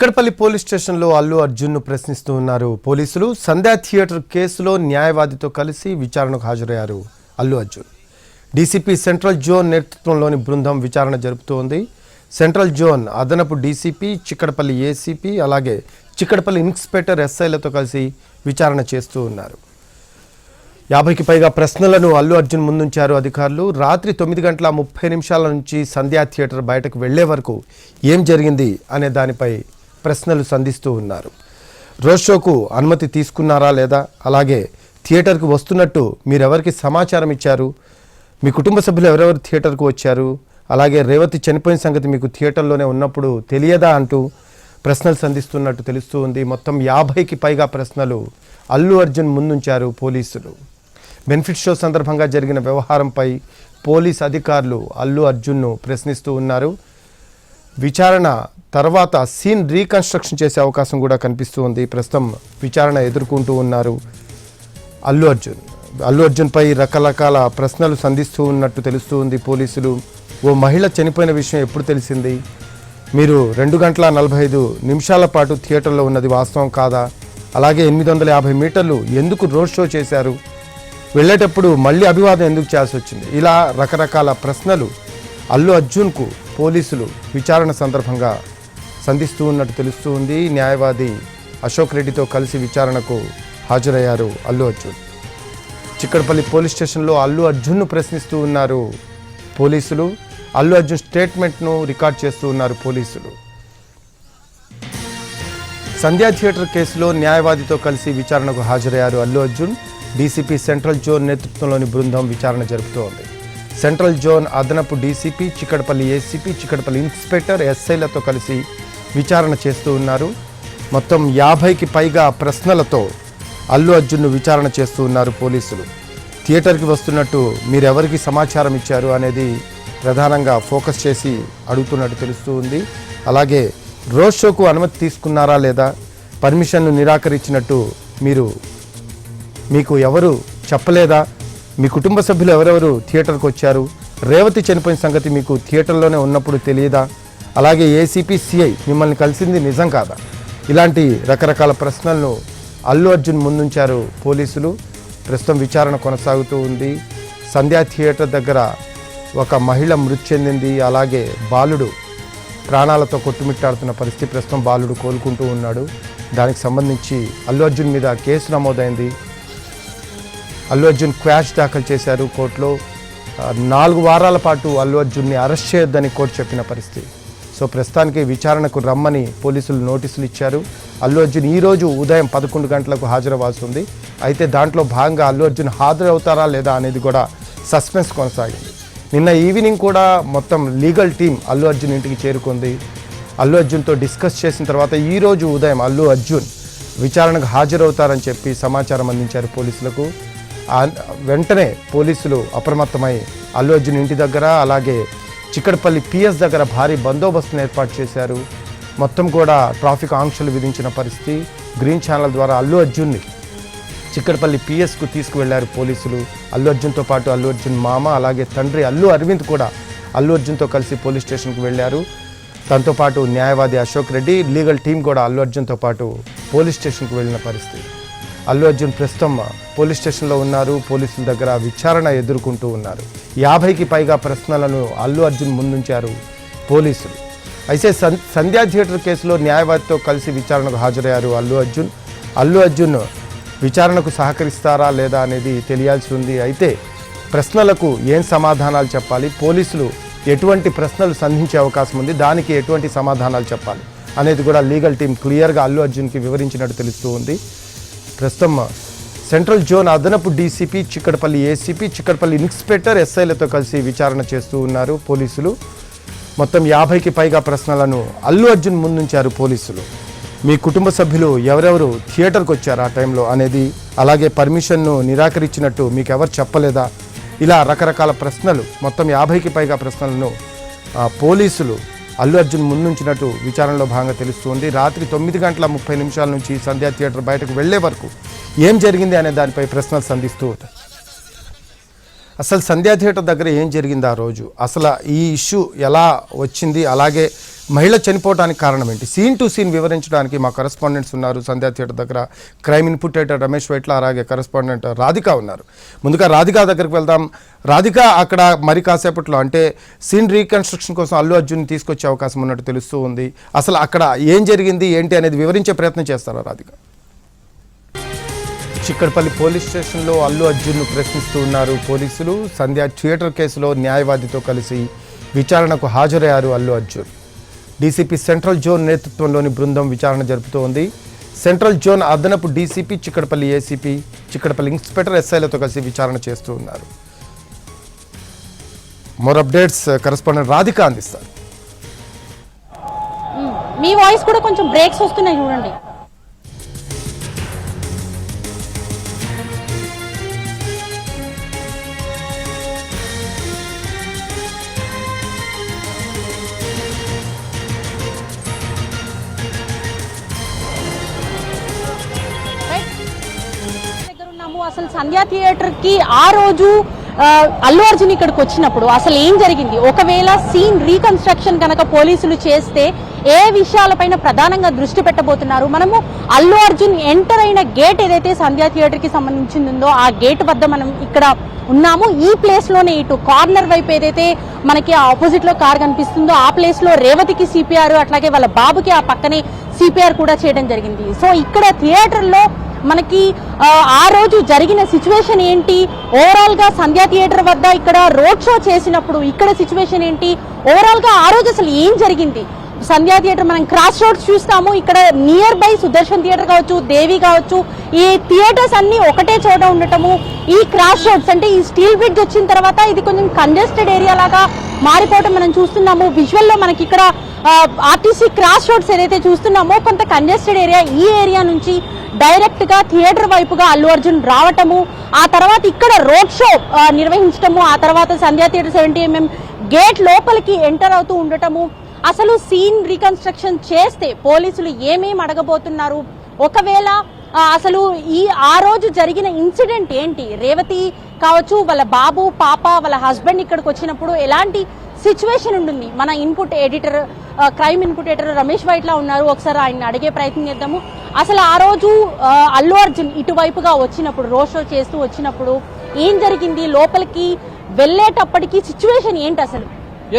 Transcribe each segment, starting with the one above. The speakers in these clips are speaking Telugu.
చిక్కడపల్లి పోలీస్ స్టేషన్లో అల్లు అర్జున్ను ప్రశ్నిస్తూ ఉన్నారు పోలీసులు. సంధ్యా థియేటర్ కేసులో న్యాయవాదితో కలిసి విచారణకు హాజరయ్యారు Allu Arjun. DCP central zone నేతృత్వంలోని బృందం విచారణ జరుపుతోంది. సెంట్రల్ జోన్ అదనపు డీసీపీ, చిక్కడపల్లి ఏసీపీ, అలాగే చిక్కడపల్లి ఇన్స్పెక్టర్ ఎస్ఐలతో కలిసి విచారణ చేస్తూ ఉన్నారు. 50కి పైగా ప్రశ్నలను అల్లు అర్జున్ ముందుంచారు అధికారులు. రాత్రి 9:30 నుంచి సంధ్యా థియేటర్ బయటకు వెళ్లే వరకు ఏం జరిగింది అనే దానిపై ప్రశ్నలు సంధిస్తూ ఉన్నారు. రోడ్ షోకు అనుమతి తీసుకున్నారా లేదా, అలాగే థియేటర్కి వస్తున్నట్టు మీరెవరికి సమాచారం ఇచ్చారు, మీ కుటుంబ సభ్యులు ఎవరెవరు థియేటర్కు వచ్చారు, అలాగే రేవతి చనిపోయిన సంగతి మీకు థియేటర్లోనే ఉన్నప్పుడు తెలియదా అంటూ ప్రశ్నలు సంధిస్తున్నట్టు తెలుస్తూ ఉంది. మొత్తం 50కి పైగా ప్రశ్నలు అల్లు అర్జున్ ముందుంచారు పోలీసులు. బెనిఫిట్ షో సందర్భంగా జరిగిన వ్యవహారంపై పోలీస్ అధికారులు అల్లు అర్జున్ను ప్రశ్నిస్తూ ఉన్నారు. విచారణ తర్వాత సీన్ రీకన్స్ట్రక్షన్ చేసే అవకాశం కూడా కనిపిస్తూ ఉంది. ప్రస్తుతం విచారణ ఎదుర్కొంటూ ఉన్నారు అల్లు అర్జున్. అల్లు అర్జున్పై రకరకాల ప్రశ్నలు సంధిస్తూ ఉన్నట్టు తెలుస్తూ ఉంది పోలీసులు. ఓ మహిళ చనిపోయిన విషయం ఎప్పుడు తెలిసింది, మీరు 2:45 పాటు థియేటర్లో ఉన్నది వాస్తవం కాదా, అలాగే 850 మీటర్లు ఎందుకు రోడ్ షో చేశారు, వెళ్ళేటప్పుడు మళ్ళీ అభివాదం ఎందుకు చేయాల్సి వచ్చింది, ఇలా రకరకాల ప్రశ్నలు అల్లు అర్జున్కు పోలీసులు విచారణ సందర్భంగా సంధిస్తూ ఉన్నట్టు తెలుస్తూ ఉంది. న్యాయవాది అశోక్ రెడ్డితో కలిసి విచారణకు హాజరయ్యారు అల్లు అర్జున్. చిక్కడపల్లి పోలీస్ స్టేషన్లో అల్లు అర్జున్ను ప్రశ్నిస్తూ ఉన్నారు పోలీసులు. అల్లు అర్జున్ స్టేట్మెంట్ను రికార్డ్ చేస్తూ ఉన్నారు పోలీసులు. సంధ్యా థియేటర్ కేసులో న్యాయవాదితో కలిసి విచారణకు హాజరయ్యారు Allu Arjun. DCP central zone నేతృత్వంలోని బృందం విచారణ జరుపుతోంది. సెంట్రల్ జోన్ అదనపు DCP, Chikkadpally ACP, Chikkadpally inspector ఎస్ఐలతో కలిసి విచారణ చేస్తూ ఉన్నారు. మొత్తం 50కి పైగా ప్రశ్నలతో అల్లు అర్జున్ను విచారణ చేస్తూ ఉన్నారు పోలీసులు. థియేటర్కి వస్తున్నట్టు మీరెవరికి సమాచారం ఇచ్చారు అనేది ప్రధానంగా ఫోకస్ చేసి అడుగుతున్నట్టు తెలుస్తూ ఉంది. అలాగే రోడ్ షోకు అనుమతి తీసుకున్నారా లేదా, పర్మిషన్ను నిరాకరించినట్టు మీకు ఎవరు చెప్పలేదా, మీ కుటుంబ సభ్యులు ఎవరెవరు థియేటర్కి వచ్చారు, రేవతి చనిపోయిన సంగతి మీకు థియేటర్లోనే ఉన్నప్పుడు తెలియదా, అలాగే ఏసీపీ, సిఐ మిమ్మల్ని కలిసింది నిజం కాదా, ఇలాంటి రకరకాల ప్రశ్నలను అల్లు అర్జున్ ముందుంచారు పోలీసులు. ప్రస్తుతం విచారణ కొనసాగుతూ ఉంది. సంధ్యా థియేటర్ దగ్గర ఒక మహిళ మృతి చెందింది. అలాగే బాలుడు ప్రాణాలతో కొట్టుమిట్టాడుతున్న పరిస్థితి. ప్రస్తుతం బాలుడు కోలుకుంటూ ఉన్నాడు. దానికి సంబంధించి అల్లు అర్జున్ మీద కేసు నమోదైంది. అల్లు అర్జున్ క్వాష్ దాఖలు చేశారు కోర్టులో. 4 వారాల పాటు అల్లు అర్జున్ని అరెస్ట్ చేయొద్దని కోర్టు చెప్పిన పరిస్థితి. సో ప్రస్తుతానికి విచారణకు రమ్మని పోలీసులు నోటీసులు ఇచ్చారు. అల్లు అర్జున్ ఈరోజు ఉదయం 11 గంటలకు హాజరవ్వాల్సి ఉంది. అయితే దాంట్లో భాగంగా అల్లు అర్జున్ హాజరవుతారా లేదా అనేది కూడా సస్పెన్స్ కొనసాగింది. నిన్న ఈవినింగ్ కూడా మొత్తం లీగల్ టీం అల్లు అర్జున్ ఇంటికి చేరుకుంది. అల్లు అర్జున్తో డిస్కస్ చేసిన తర్వాత ఈరోజు ఉదయం అల్లు అర్జున్ విచారణకు హాజరవుతారని చెప్పి సమాచారం అందించారు పోలీసులకు. వెంటనే పోలీసులు అప్రమత్తమై అల్లు అర్జున్ ఇంటి దగ్గర, అలాగే చిక్కడపల్లి పిఎస్ దగ్గర భారీ బందోబస్తును ఏర్పాటు చేశారు. మొత్తం కూడా ట్రాఫిక్ ఆంక్షలు విధించిన పరిస్థితి. గ్రీన్ ఛానల్ ద్వారా అల్లు అర్జున్ని చిక్కడపల్లి పిఎస్కు తీసుకువెళ్లారు పోలీసులు. అల్లు అర్జున్తో పాటు అల్లు అర్జున్ మామ, అలాగే తండ్రి అల్లు అరవింద్ కూడా అల్లు అర్జున్తో కలిసి పోలీస్ స్టేషన్కు వెళ్ళారు. తనతో పాటు న్యాయవాది అశోక్ రెడ్డి, లీగల్ టీం కూడా అల్లు అర్జున్తో పాటు పోలీస్ స్టేషన్కు వెళ్ళిన పరిస్థితి. అల్లు అర్జున్ ప్రస్తుతం పోలీస్ స్టేషన్లో ఉన్నారు. పోలీసుల దగ్గర విచారణ ఎదుర్కొంటూ ఉన్నారు. 50కి పైగా ప్రశ్నలను అల్లు అర్జున్ ముందుంచారు పోలీసులు. అయితే సంధ్యా థియేటర్ కేసులో న్యాయవాదితో కలిసి విచారణకు హాజరయ్యారు అల్లు అర్జున్ విచారణకు సహకరిస్తారా లేదా అనేది తెలియాల్సి ఉంది. అయితే ప్రశ్నలకు ఏం సమాధానాలు చెప్పాలి, పోలీసులు ఎటువంటి ప్రశ్నలు సంధించే అవకాశం ఉంది, దానికి ఎటువంటి సమాధానాలు చెప్పాలి అనేది కూడా లీగల్ టీం క్లియర్గా అల్లు అర్జున్కి వివరించినట్టు తెలుస్తూ ఉంది. ప్రస్తుతం సెంట్రల్ జోన్ అదనపు DCP, Chikkadpally ACP, Chikkadpally inspector ఎస్ఐలతో కలిసి విచారణ చేస్తూ ఉన్నారు పోలీసులు. మొత్తం 50కి పైగా ప్రశ్నలను అల్లు అర్జున్ ముందుంచారు పోలీసులు. మీ కుటుంబ సభ్యులు ఎవరెవరు థియేటర్కి వచ్చారు ఆ టైంలో అనేది, అలాగే పర్మిషన్ను నిరాకరించినట్టు మీకు ఎవరు చెప్పలేదా, ఇలా రకరకాల ప్రశ్నలు, మొత్తం 50కి పైగా ప్రశ్నలను పోలీసులు అల్లు అర్జున్ ముందుంచినట్టు విచారణలో భాగంగా తెలుస్తుంది. రాత్రి 9:30 నుంచి సంధ్యా థియేటర్ బయటకు వెళ్లే వరకు ఏం జరిగింది అనే దానిపై ప్రశ్నలు సంధిస్తూ అసలు సంధ్యా థియేటర్ దగ్గర ఏం జరిగింది ఆ రోజు, అసలు ఈ ఇష్యూ ఎలా వచ్చింది, అలాగే మహిళ చనిపోవడానికి కారణం ఏంటి, సీన్ టు సీన్ వివరించడానికి మా కరెస్పాండెంట్స్ ఉన్నారు. సంధ్యా థియేటర్ దగ్గర crime input editor Ramesh Vaitla, అలాగే కరెస్పాండెంట్ రాధిక ఉన్నారు. ముందుగా రాధిక దగ్గరికి వెళ్దాం. రాధిక, అక్కడ మరి కాసేపట్లో అంటే సీన్ రీకన్స్ట్రక్షన్ కోసం అల్లు అర్జున్ తీసుకొచ్చే అవకాశం ఉన్నట్టు తెలుస్తూ ఉంది. అసలు అక్కడ ఏం జరిగింది ఏంటి అనేది వివరించే ప్రయత్నం చేస్తారా రాధిక? చిక్కడపల్లి పోలీస్ స్టేషన్లో అల్లు అర్జున్ను ప్రశ్నిస్తూ ఉన్నారు పోలీసులు. సంధ్యా థియేటర్ కేసులో న్యాయవాదితో కలిసి విచారణకు హాజరయ్యారు Allu Arjun. DCP central zone నేతృత్వంలోని బృందం విచారణ జరుపుతోంది. సెంట్రల్ జోన్ అదనపు DCP, Chikkadpally ACP, Chikkadpally inspector ఎస్ఐలతో కలిసి విచారణ చేస్తూ ఉన్నారు. మోర్ అప్డేట్స్ కరెస్పాండెంట్ రాధిక అందిస్తారు. మీ వాయిస్ కూడా కొంచెం బ్రేక్స్ వస్తున్నాయి చూడండి. అసలు సంధ్యా థియేటర్ కి ఆ రోజు అల్లు అర్జున్ ఇక్కడికి వచ్చినప్పుడు అసలు ఏం జరిగింది, ఒకవేళ సీన్ రీకన్స్ట్రక్షన్ కనుక పోలీసులు చేస్తే ఏ విషయాలపైన ప్రధానంగా దృష్టి పెట్టబోతున్నారు, మనము అల్లు అర్జున్ ఎంటర్ అయిన గేట్ ఏదైతే సంధ్యా థియేటర్ కి సంబంధించిందో ఆ గేట్ వద్ద మనం ఇక్కడ ఉన్నాము. ఈ ప్లేస్ లోనే ఇటు కార్నర్ వైపు ఏదైతే మనకి ఆపోజిట్ లో కార్ కనిపిస్తుందో ఆ ప్లేస్ లో రేవతికి సిపిఆర్, అట్లాగే వాళ్ళ బాబుకి ఆ పక్కనే సిపిఆర్ కూడా చేయడం జరిగింది. సో ఇక్కడ థియేటర్ లో మనకి ఆ రోజు జరిగిన సిచ్యువేషన్ ఏంటి, ఓవరాల్ గా సంధ్యా థియేటర్ వద్ద ఇక్కడ రోడ్ షో చేసినప్పుడు ఇక్కడ సిచ్యువేషన్ ఏంటి, ఓవరాల్ గా ఆ రోజు అసలు ఏం జరిగింది. సంధ్యా థియేటర్ మనం క్రాస్ రోడ్స్ చూస్తాము, ఇక్కడ నియర్ బై సుదర్శన్ థియేటర్ కావచ్చు, దేవి కావచ్చు, ఈ థియేటర్స్ అన్ని ఒకటే చోట ఉండటము, ఈ క్రాస్ రోడ్స్ అంటే ఈ స్టీల్ బ్రిడ్జ్ వచ్చిన తర్వాత ఇది కొంచెం కంజెస్టెడ్ ఏరియా లాగా మారిపోవటం మనం చూస్తున్నాము. విజువల్ లో మనకి ఇక్కడ ఆర్టీసీ క్రాస్ రోడ్స్ ఏదైతే చూస్తున్నామో కొంత కంజెస్టెడ్ ఏరియా, ఈ ఏరియా నుంచి డైరెక్ట్ గా థియేటర్ వైపుగా అల్లు అర్జున్ రావటము, ఆ తర్వాత ఇక్కడ రోడ్ షో నిర్వహించటము, ఆ తర్వాత సంధ్యా థియేటర్ 70mm గేట్ లోపలికి ఎంటర్ అవుతూ ఉండటము. అసలు సీన్ రీకన్స్ట్రక్షన్ చేస్తే పోలీసులు ఏమేమి అడగబోతున్నారు, ఒకవేళ అసలు ఆ రోజు జరిగిన ఇన్సిడెంట్ ఏంటి, రేవతి కావచ్చు, వాళ్ళ బాబు పాప వాళ్ళ హస్బెండ్ ఇక్కడికి వచ్చినప్పుడు ఎలాంటి సిచ్యువేషన్ ఉంటుంది. మన input editor, crime input editor Ramesh Vaitla ఉన్నారు, ఒకసారి ఆయన అడిగే ప్రయత్నం చేద్దాము. అసలు ఆ రోజు అల్లు అర్జున్ ఇటువైపుగా వచ్చినప్పుడు, రోడ్ షో చేస్తూ వచ్చినప్పుడు ఏం జరిగింది, లోపలికి వెళ్ళేటప్పటికి సిచ్యువేషన్ ఏంటి అసలు?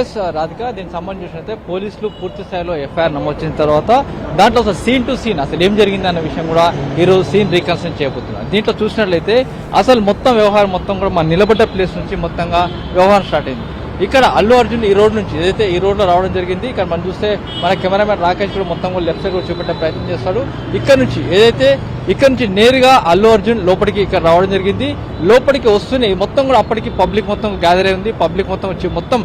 ఎస్ రాధిక, దీనికి సంబంధించినైతే పోలీసులు పూర్తి స్థాయిలో ఎఫ్ఐఆర్ నమోదు తర్వాత దాంట్లో ఒక సీన్ టు సీన్ అసలు ఏం జరిగింది అన్న విషయం కూడా ఈరోజు సీన్ రీకన్స్ట్రక్షన్ చేయబోతున్నారు. దీంట్లో చూసినట్లయితే అసలు మొత్తం వ్యవహారం మొత్తం కూడా మన నిలబడ్డ ప్లేస్ నుంచి మొత్తంగా వ్యవహారం స్టార్ట్ అయింది. ఇక్కడ అల్లు అర్జున్ ఈ రోడ్ నుంచి ఏదైతే ఈ రోడ్ లో రావడం జరిగింది. ఇక్కడ మనం చూస్తే మన కెమెరామెన్ రాకేష్ కూడా మొత్తం కూడా లెఫ్ట్ సైడ్ కూడా చూపెట్టే ప్రయత్నం చేస్తాడు. ఇక్కడ నుంచి నేరుగా అల్లు అర్జున్ లోపలికి ఇక్కడ రావడం జరిగింది. లోపలికి వస్తూనే మొత్తం కూడా అప్పటికి పబ్లిక్ మొత్తం గ్యాదర్ అయి ఉంది. పబ్లిక్ మొత్తం వచ్చి మొత్తం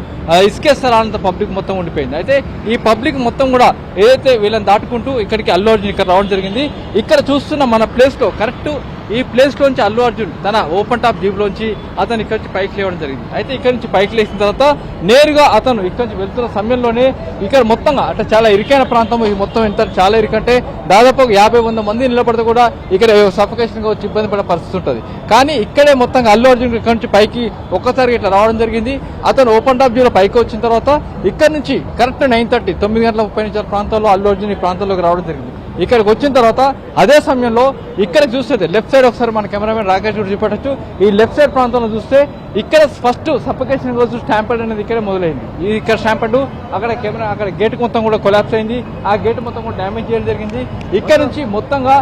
ఇసుకేస్తారంత పబ్లిక్ మొత్తం ఉండిపోయింది. అయితే ఈ పబ్లిక్ మొత్తం కూడా ఏదైతే వీళ్ళని దాటుకుంటూ ఇక్కడికి అల్లు అర్జున్ ఇక్కడ రావడం జరిగింది. ఇక్కడ చూస్తున్న మన ప్లేస్ లో కరెక్ట్ ఈ ప్లేస్ లోంచి అల్లు అర్జున్ తన ఓపెన్ టాప్ జీప్ లోంచి అతను ఇక్కడ నుంచి పైకి లేవడం జరిగింది. అయితే ఇక్కడ నుంచి పైకి లేచిన తర్వాత నేరుగా అతను ఇక్కడ నుంచి వెళ్తున్న సమయంలోనే ఇక్కడ మొత్తంగా అంటే చాలా ఇరుకైన ప్రాంతం, ఇది మొత్తం ఎంత చాలా ఇరుకంటే దాదాపు 50-100 మంది నిలబడితే కూడా ఇక్కడ సఫకేషన్ గా వచ్చి ఇబ్బంది పడే పరిస్థితి ఉంటుంది. కానీ ఇక్కడే మొత్తంగా అల్లు అర్జున్ ఇక్కడ నుంచి పైకి ఒక్కసారి ఇట్లా రావడం జరిగింది. అతను ఓపెన్ టాప్ జీప్ పైకి వచ్చిన తర్వాత ఇక్కడ నుంచి కరెక్ట్ 9:30 9:30 ప్రాంతాల్లో అల్లు అర్జున్ ఈ ప్రాంతంలోకి రావడం జరిగింది. ఇక్కడికి వచ్చిన తర్వాత అదే సమయంలో ఇక్కడ చూస్తే లెఫ్ట్ సైడ్ ఒకసారి మన కెమెరామెన్ రాకేష్ కూడా చూపెట్టచ్చు. ఈ లెఫ్ట్ సైడ్ ప్రాంతంలో చూస్తే ఇక్కడ ఫస్ట్ సఫకేషన్ కోసం స్టాంపెడ్ అనేది ఇక్కడే మొదలైంది. ఇక్కడ స్టాంపెడ్ అక్కడ గేట్ మొత్తం కూడా కొలాప్స్ అయింది. ఆ గేట్ మొత్తం కూడా డ్యామేజ్ చేయడం జరిగింది. ఇక్కడ నుంచి మొత్తంగా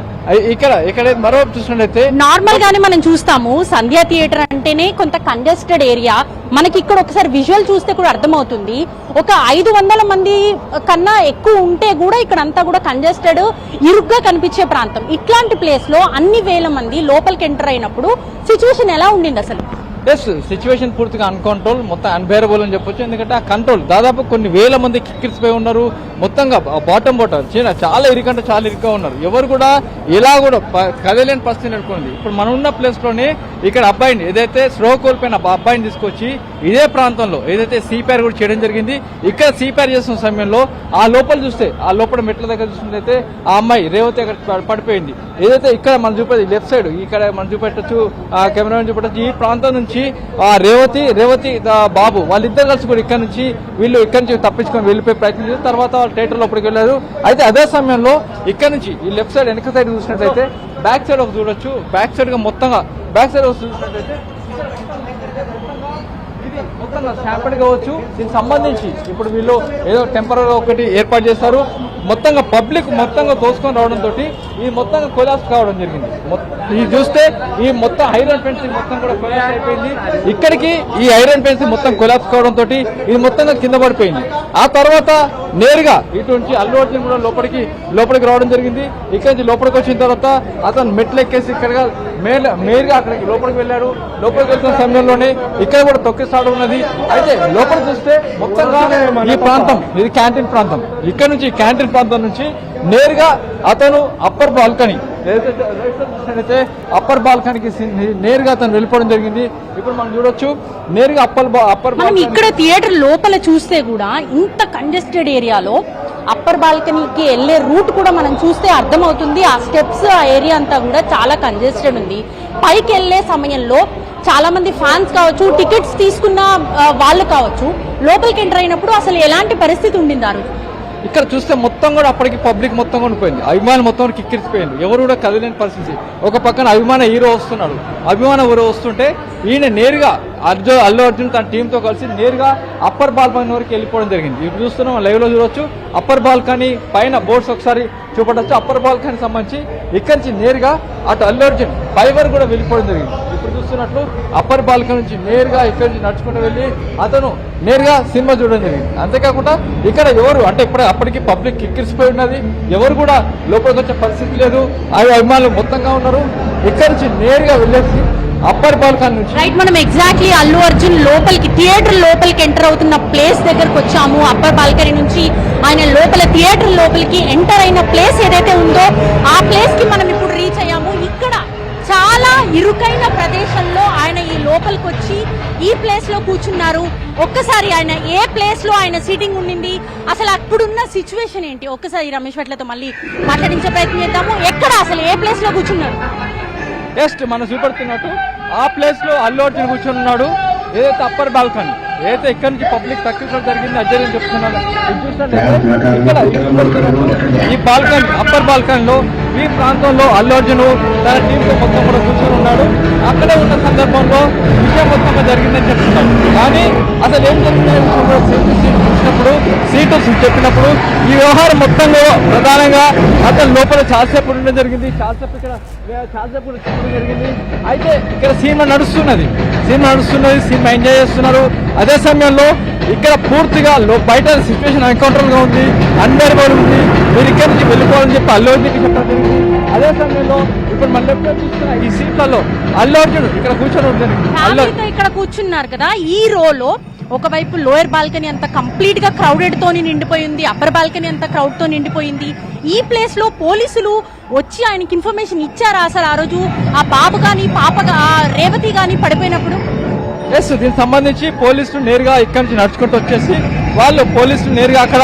ఇక్కడ మరో చూసినట్లయితే నార్మల్ గానే మనం చూస్తాము సంధ్యా థియేటర్ అంటేనే కొంత కంజెస్టెడ్ ఏరియా. మనకి ఇక్కడ ఒకసారి విజువల్ చూస్తే కూడా అర్థమవుతుంది. ఒక 500 మంది కన్నా ఎక్కువ ఉంటే కూడా ఇక్కడ అంతా కూడా కంజెస్టెడ్ ఇరుగ్గా కనిపించే ప్రాంతం. ఇట్లాంటి ప్లేస్ లో అన్ని వేల మంది లోపలికి ఎంటర్ అయినప్పుడు సిచ్యువేషన్ ఎలా ఉండింది అసలు? ఎస్, సిచ్యువేషన్ పూర్తిగా అన్కంట్రోల్, మొత్తం అన్బేరబుల్ అని చెప్పొచ్చు. ఎందుకంటే ఆ కంట్రోల్ దాదాపు కొన్ని వేల మంది కిక్కిరిసిపోయి ఉన్నారు. మొత్తంగా బాటం చాలా ఇరుకంటే చాలా ఇరుగ్గా ఉన్నారు. ఎవరు కూడా ఇలా కూడా కదలేని పరిస్థితి నెలకొంది. ఇప్పుడు మనం ఉన్న ప్లేస్ లోనే ఇక్కడ అబ్బాయిని ఏదైతే స్లో కోల్పోయిన అబ్బాయిని తీసుకొచ్చి ఇదే ప్రాంతంలో ఏదైతే సిపిఆర్ కూడా చేయడం జరిగింది. ఇక్కడ సిపిఆర్ చేస్తున్న సమయంలో ఆ లోపల చూస్తే ఆ లోపల మెట్ల దగ్గర చూసినట్లయితే ఆ అమ్మాయి రేవతి అక్కడ పడిపోయింది. ఏదైతే ఇక్కడ మనం చూపేది లెఫ్ట్ సైడ్ ఇక్కడ మనం చూపెట్టచ్చు, ఆ కెమెరా చూపెట్టచ్చు. ఈ ప్రాంతం నుంచి సంబంధించి రేవతి బాబు వాళ్ళిద్దరు కలిసి కూడా ఇక్కడ నుంచి తప్పించుకొని వెళ్ళిపోయి ప్రయత్నం చేసి తర్వాత వాళ్ళు థియేటర్ లోపలికి వెళ్ళారు. అయితే అదే సమయంలో ఇక్కడ నుంచి ఈ లెఫ్ట్ సైడ్ వెనక సైడ్ చూసినట్లయితే బ్యాక్ సైడ్ ఒక చూడొచ్చు. బ్యాక్ సైడ్ గా మొత్తంగా బ్యాక్ సైడ్ చూసినట్లయితే మొత్తంగా శాంపిల్ కావచ్చు. దీనికి సంబంధించి ఇప్పుడు వీళ్ళు ఏదో టెంపరీ ఒకటి ఏర్పాటు చేస్తారు. మొత్తంగా పబ్లిక్ మొత్తంగా తోసుకొని రావడంతో ఇది మొత్తంగా కొలాప్స్ కావడం జరిగింది. ఇది చూస్తే ఈ మొత్తం ఐరన్ ఫెన్సింగ్ మొత్తం కూడా కొలాప్స్ అయిపోయింది. ఇక్కడికి ఈ ఐరన్ ఫెన్సింగ్ మొత్తం కొలాప్స్ కావడంతో ఇది మొత్తంగా కింద పడిపోయింది. ఆ తర్వాత నేరుగా ఇటు నుంచి అల్లు అర్జున్ కూడా లోపలికి రావడం జరిగింది. ఇక్కడి నుంచి లోపలికి వచ్చిన తర్వాత అతను మెట్లు ఎక్కేసి ఇక్కడ మేరుగా అక్కడికి లోపలికి వెళ్ళాడు. లోపలికి వెళ్తున్న సమయంలోనే ఇక్కడ కూడా తొక్కిసాడు ఉన్నది. అయితే లోపల చూస్తే మొత్తంగా ఈ ప్రాంతం ఇది క్యాంటీన్ ప్రాంతం. ఇక్కడ నుంచి క్యాంటీన్ ప్రాంతం నుంచి నేరుగా అతను అప్పర్ బాల్కనీ అయితే అప్పర్ బాల్కనీకి నేరుగా అతను వెళ్ళిపోవడం జరిగింది. ఇప్పుడు మనం చూడొచ్చు నేరుగా అప్పర్ మనం ఇక్కడ థియేటర్ లోపల చూస్తే కూడా ఇంత కంజెస్టెడ్ ఏరియాలో అప్పర్ బాల్కనీకి వెళ్లే రూట్ కూడా మనం చూస్తే అర్థమవుతుంది. ఆ స్టెప్స్ ఆ ఏరియా అంతా కూడా చాలా కంజెస్టెడ్ ఉంది. పైకి వెళ్లే సమయంలో చాలా మంది ఫ్యాన్స్ కావచ్చు, టికెట్స్ తీసుకున్న వాళ్ళు కావచ్చు, లోపలికి ఎంటర్ అయినప్పుడు అసలు ఎలాంటి పరిస్థితి ఉండింది ఆ రోజు? ఇక్కడ చూస్తే మొత్తం కూడా అప్పటికి పబ్లిక్ మొత్తం ఉండిపోయింది. అభిమానులు మొత్తం కిక్కిరిసిపోయింది. ఎవరు కూడా కదలేని పరిస్థితి. ఒక పక్కన అభిమాన హీరో వస్తున్నాడు. అభిమాన హీరో వస్తుంటే ఈయన నేరుగా అల్లు అర్జున్ తన టీంతో కలిసి నేరుగా అప్పర్ బాల్కనీ వరకు వెళ్ళిపోవడం జరిగింది. ఇప్పుడు చూస్తున్నాం లైవ్ లో చూడొచ్చు. అప్పర్ బాల్కనీ పైన బోర్డ్స్ ఒకసారి చూపడచ్చు. అప్పర్ బాల్కనీ సంబంధించి ఇక్కడి నుంచి నేరుగా అటు అల్లు అర్జున్ పై వరకు కూడా వెళ్ళిపోవడం జరిగింది. ఇప్పుడు చూస్తున్నట్లు అప్పర్ బాల్కనీ నుంచి నేరుగా ఇక్కడి నుంచి నడుచుకుంటూ వెళ్ళి అతను నేరుగా సినిమా చూడడం జరిగింది. అంతేకాకుండా ఇక్కడ ఎవరు అంటే అప్పటికి పబ్లిక్ కిక్కిరిసిపోయి ఉన్నది. ఎవరు కూడా లోపలికి వచ్చే పరిస్థితి లేదు. అభిమానులు మొత్తంగా ఉన్నారు. ఇక్కడ నుంచి నేరుగా వెళ్ళేసి అప్పర్ బాల్కనీ నుంచి రైట్ మనం ఎగ్జాక్ట్లీ అల్లు అర్జున్ లోపలికి థియేటర్ లోపలికి ఎంటర్ అవుతున్న ప్లేస్ దగ్గరకు వచ్చాము. అప్పర్ బాల్కనీ నుంచి ఆయన లోపల థియేటర్ లోపలికి ఎంటర్ అయిన ప్లేస్ ఏదైతే ఉందో ఆ ప్లేస్ కి మనం ఇప్పుడు రీచ్ అయ్యాము. ఇక్కడ చాలా ఇరుకైన ప్రదేశంలో ఆయన ఈ లోపలికి వచ్చి ఈ ప్లేస్ లో కూర్చున్నారు. ఒక్కసారి ఆయన ఏ ప్లేస్ లో ఆయన సీటింగ్ ఉండింది, అసలు అప్పుడున్న సిచ్యువేషన్ ఏంటి, ఒక్కసారి రమేష్ భట్లతో మళ్ళీ మాట్లాడించే ప్రయత్నం చేద్దాము. ఎక్కడ అసలు ఏ ప్లేస్ లో కూర్చున్నారు? జస్ట్ మనం చూపెడుతున్నట్టు ఆ ప్లేస్ లో అల్లు అర్జున్ కూర్చొని ఉన్నాడు. ఏదైతే అప్పర్ బాల్కనీ ఏదైతే ఇక్కడ నుంచి పబ్లిక్ తక్కువ జరిగింది అజ్జని చెప్తున్నాను. ఇక్కడ ఈ బాల్కనీ అప్పర్ బాల్కనీలో ఈ ప్రాంతంలో అల్లు అర్జున్ తన టీంతో మొత్తం కూడా కూర్చొని ఉన్నాడు. అక్కడే ఉన్న సందర్భంలో విషయం మొత్తంగా జరిగిందని చెప్తున్నాడు. కానీ అసలు ఏం జరిగిందని సీటు చెప్పినప్పుడు ఈ వ్యవహారం మొత్తంలో ప్రధానంగా అతను లోపల చాలాసేపు ఉండడం జరిగింది. చాలాసేపు కూడా చెప్పడం జరిగింది. అయితే ఇక్కడ సినిమా నడుస్తున్నది. సినిమా ఎంజాయ్ చేస్తున్నారు. అదే సమయంలో ఇక్కడ పూర్తిగా బయట సిచ్యువేషన్ అన్కంట్రోల్ గా ఉంది, అన్బేరబుల్ ఉంది. మీరు ఇక్కడ నుంచి వెళ్ళిపోవాలని చెప్పి అల్లు అర్జున్కి చెప్పడం జరిగింది. అదే సమయంలో ఇప్పుడు మన లెఫ్ట్ చూస్తున్న ఈ సీట్లలో అల్లు అర్జున్ ఇక్కడ కూర్చొని ఇక్కడ కూర్చున్నారు కదా. ఈ రోలో ఒకవైపు లోయర్ బాల్కనీ అంతా కంప్లీట్ గా క్రౌడెడ్ తోని నిండిపోయింది, అప్పర్ బాల్కనీ అంతా క్రౌడ్ తో నిండిపోయింది. ఈ ప్లేస్ లో పోలీసులు వచ్చి ఆయనకి ఇన్ఫర్మేషన్ ఇచ్చారా అసలు ఆ రోజు ఆ బాబు గాని పాప రేవతి గాని పడిపోయినప్పుడు? ఎస్, దీనికి సంబంధించి పోలీసులు నేరుగా ఇక్కడి నుంచి నడుచుకుంటూ వచ్చేసి పోలీసులు నేరుగా అక్కడ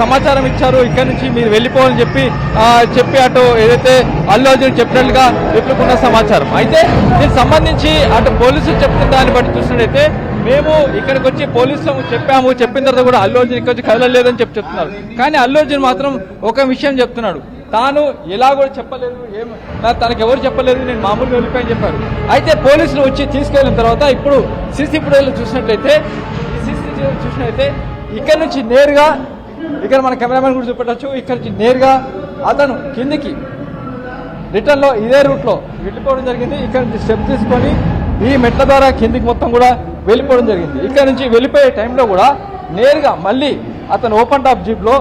సమాచారం ఇచ్చారు. ఇక్కడ నుంచి మీరు వెళ్ళిపోవాలని చెప్పి అటు ఏదైతే అల్లు అర్జున్ చెప్పినట్లుగా చెప్పుకున్న సమాచారం. అయితే దీనికి సంబంధించి అటు పోలీసులు చెప్తున్న దాన్ని బట్టి చూసినట్టయితే మేము ఇక్కడికి వచ్చి పోలీసులు చెప్పిన తర్వాత కూడా అల్లు అర్జున్ ఇక్కడ వచ్చి కదలలేదని చెప్తున్నారు. కానీ అల్లు అర్జున్ మాత్రం ఒక విషయం చెప్తున్నాడు. తాను ఎలా కూడా చెప్పలేదు, తనకు ఎవరు చెప్పలేదు, నేను మామూలుగా వెళ్ళిపోయాని చెప్పారు. అయితే పోలీసులు వచ్చి తీసుకెళ్లిన తర్వాత ఇప్పుడు సీసీ ఫుటేజ్ చూసినట్లయితే ఇక్కడ నుంచి నేరుగా ఇక్కడ మన కెమెరామెన్ కూడా చూపెట్టచ్చు. ఇక్కడ నుంచి నేరుగా అతను కిందికి రిటర్న్ లో ఇదే రూట్ లో వెళ్ళిపోవడం జరిగింది. ఇక్కడ నుంచి స్టెప్ తీసుకొని ఈ మెట్ల ద్వారా కిందికి మొత్తం కూడా వెళ్ళిపోవడం జరిగింది. ఇక్కడ నుంచి వెళ్ళిపోయే టైంలో కూడా నేరుగా మళ్ళీ అతను ఓపెన్ టాప్ జీప్ లో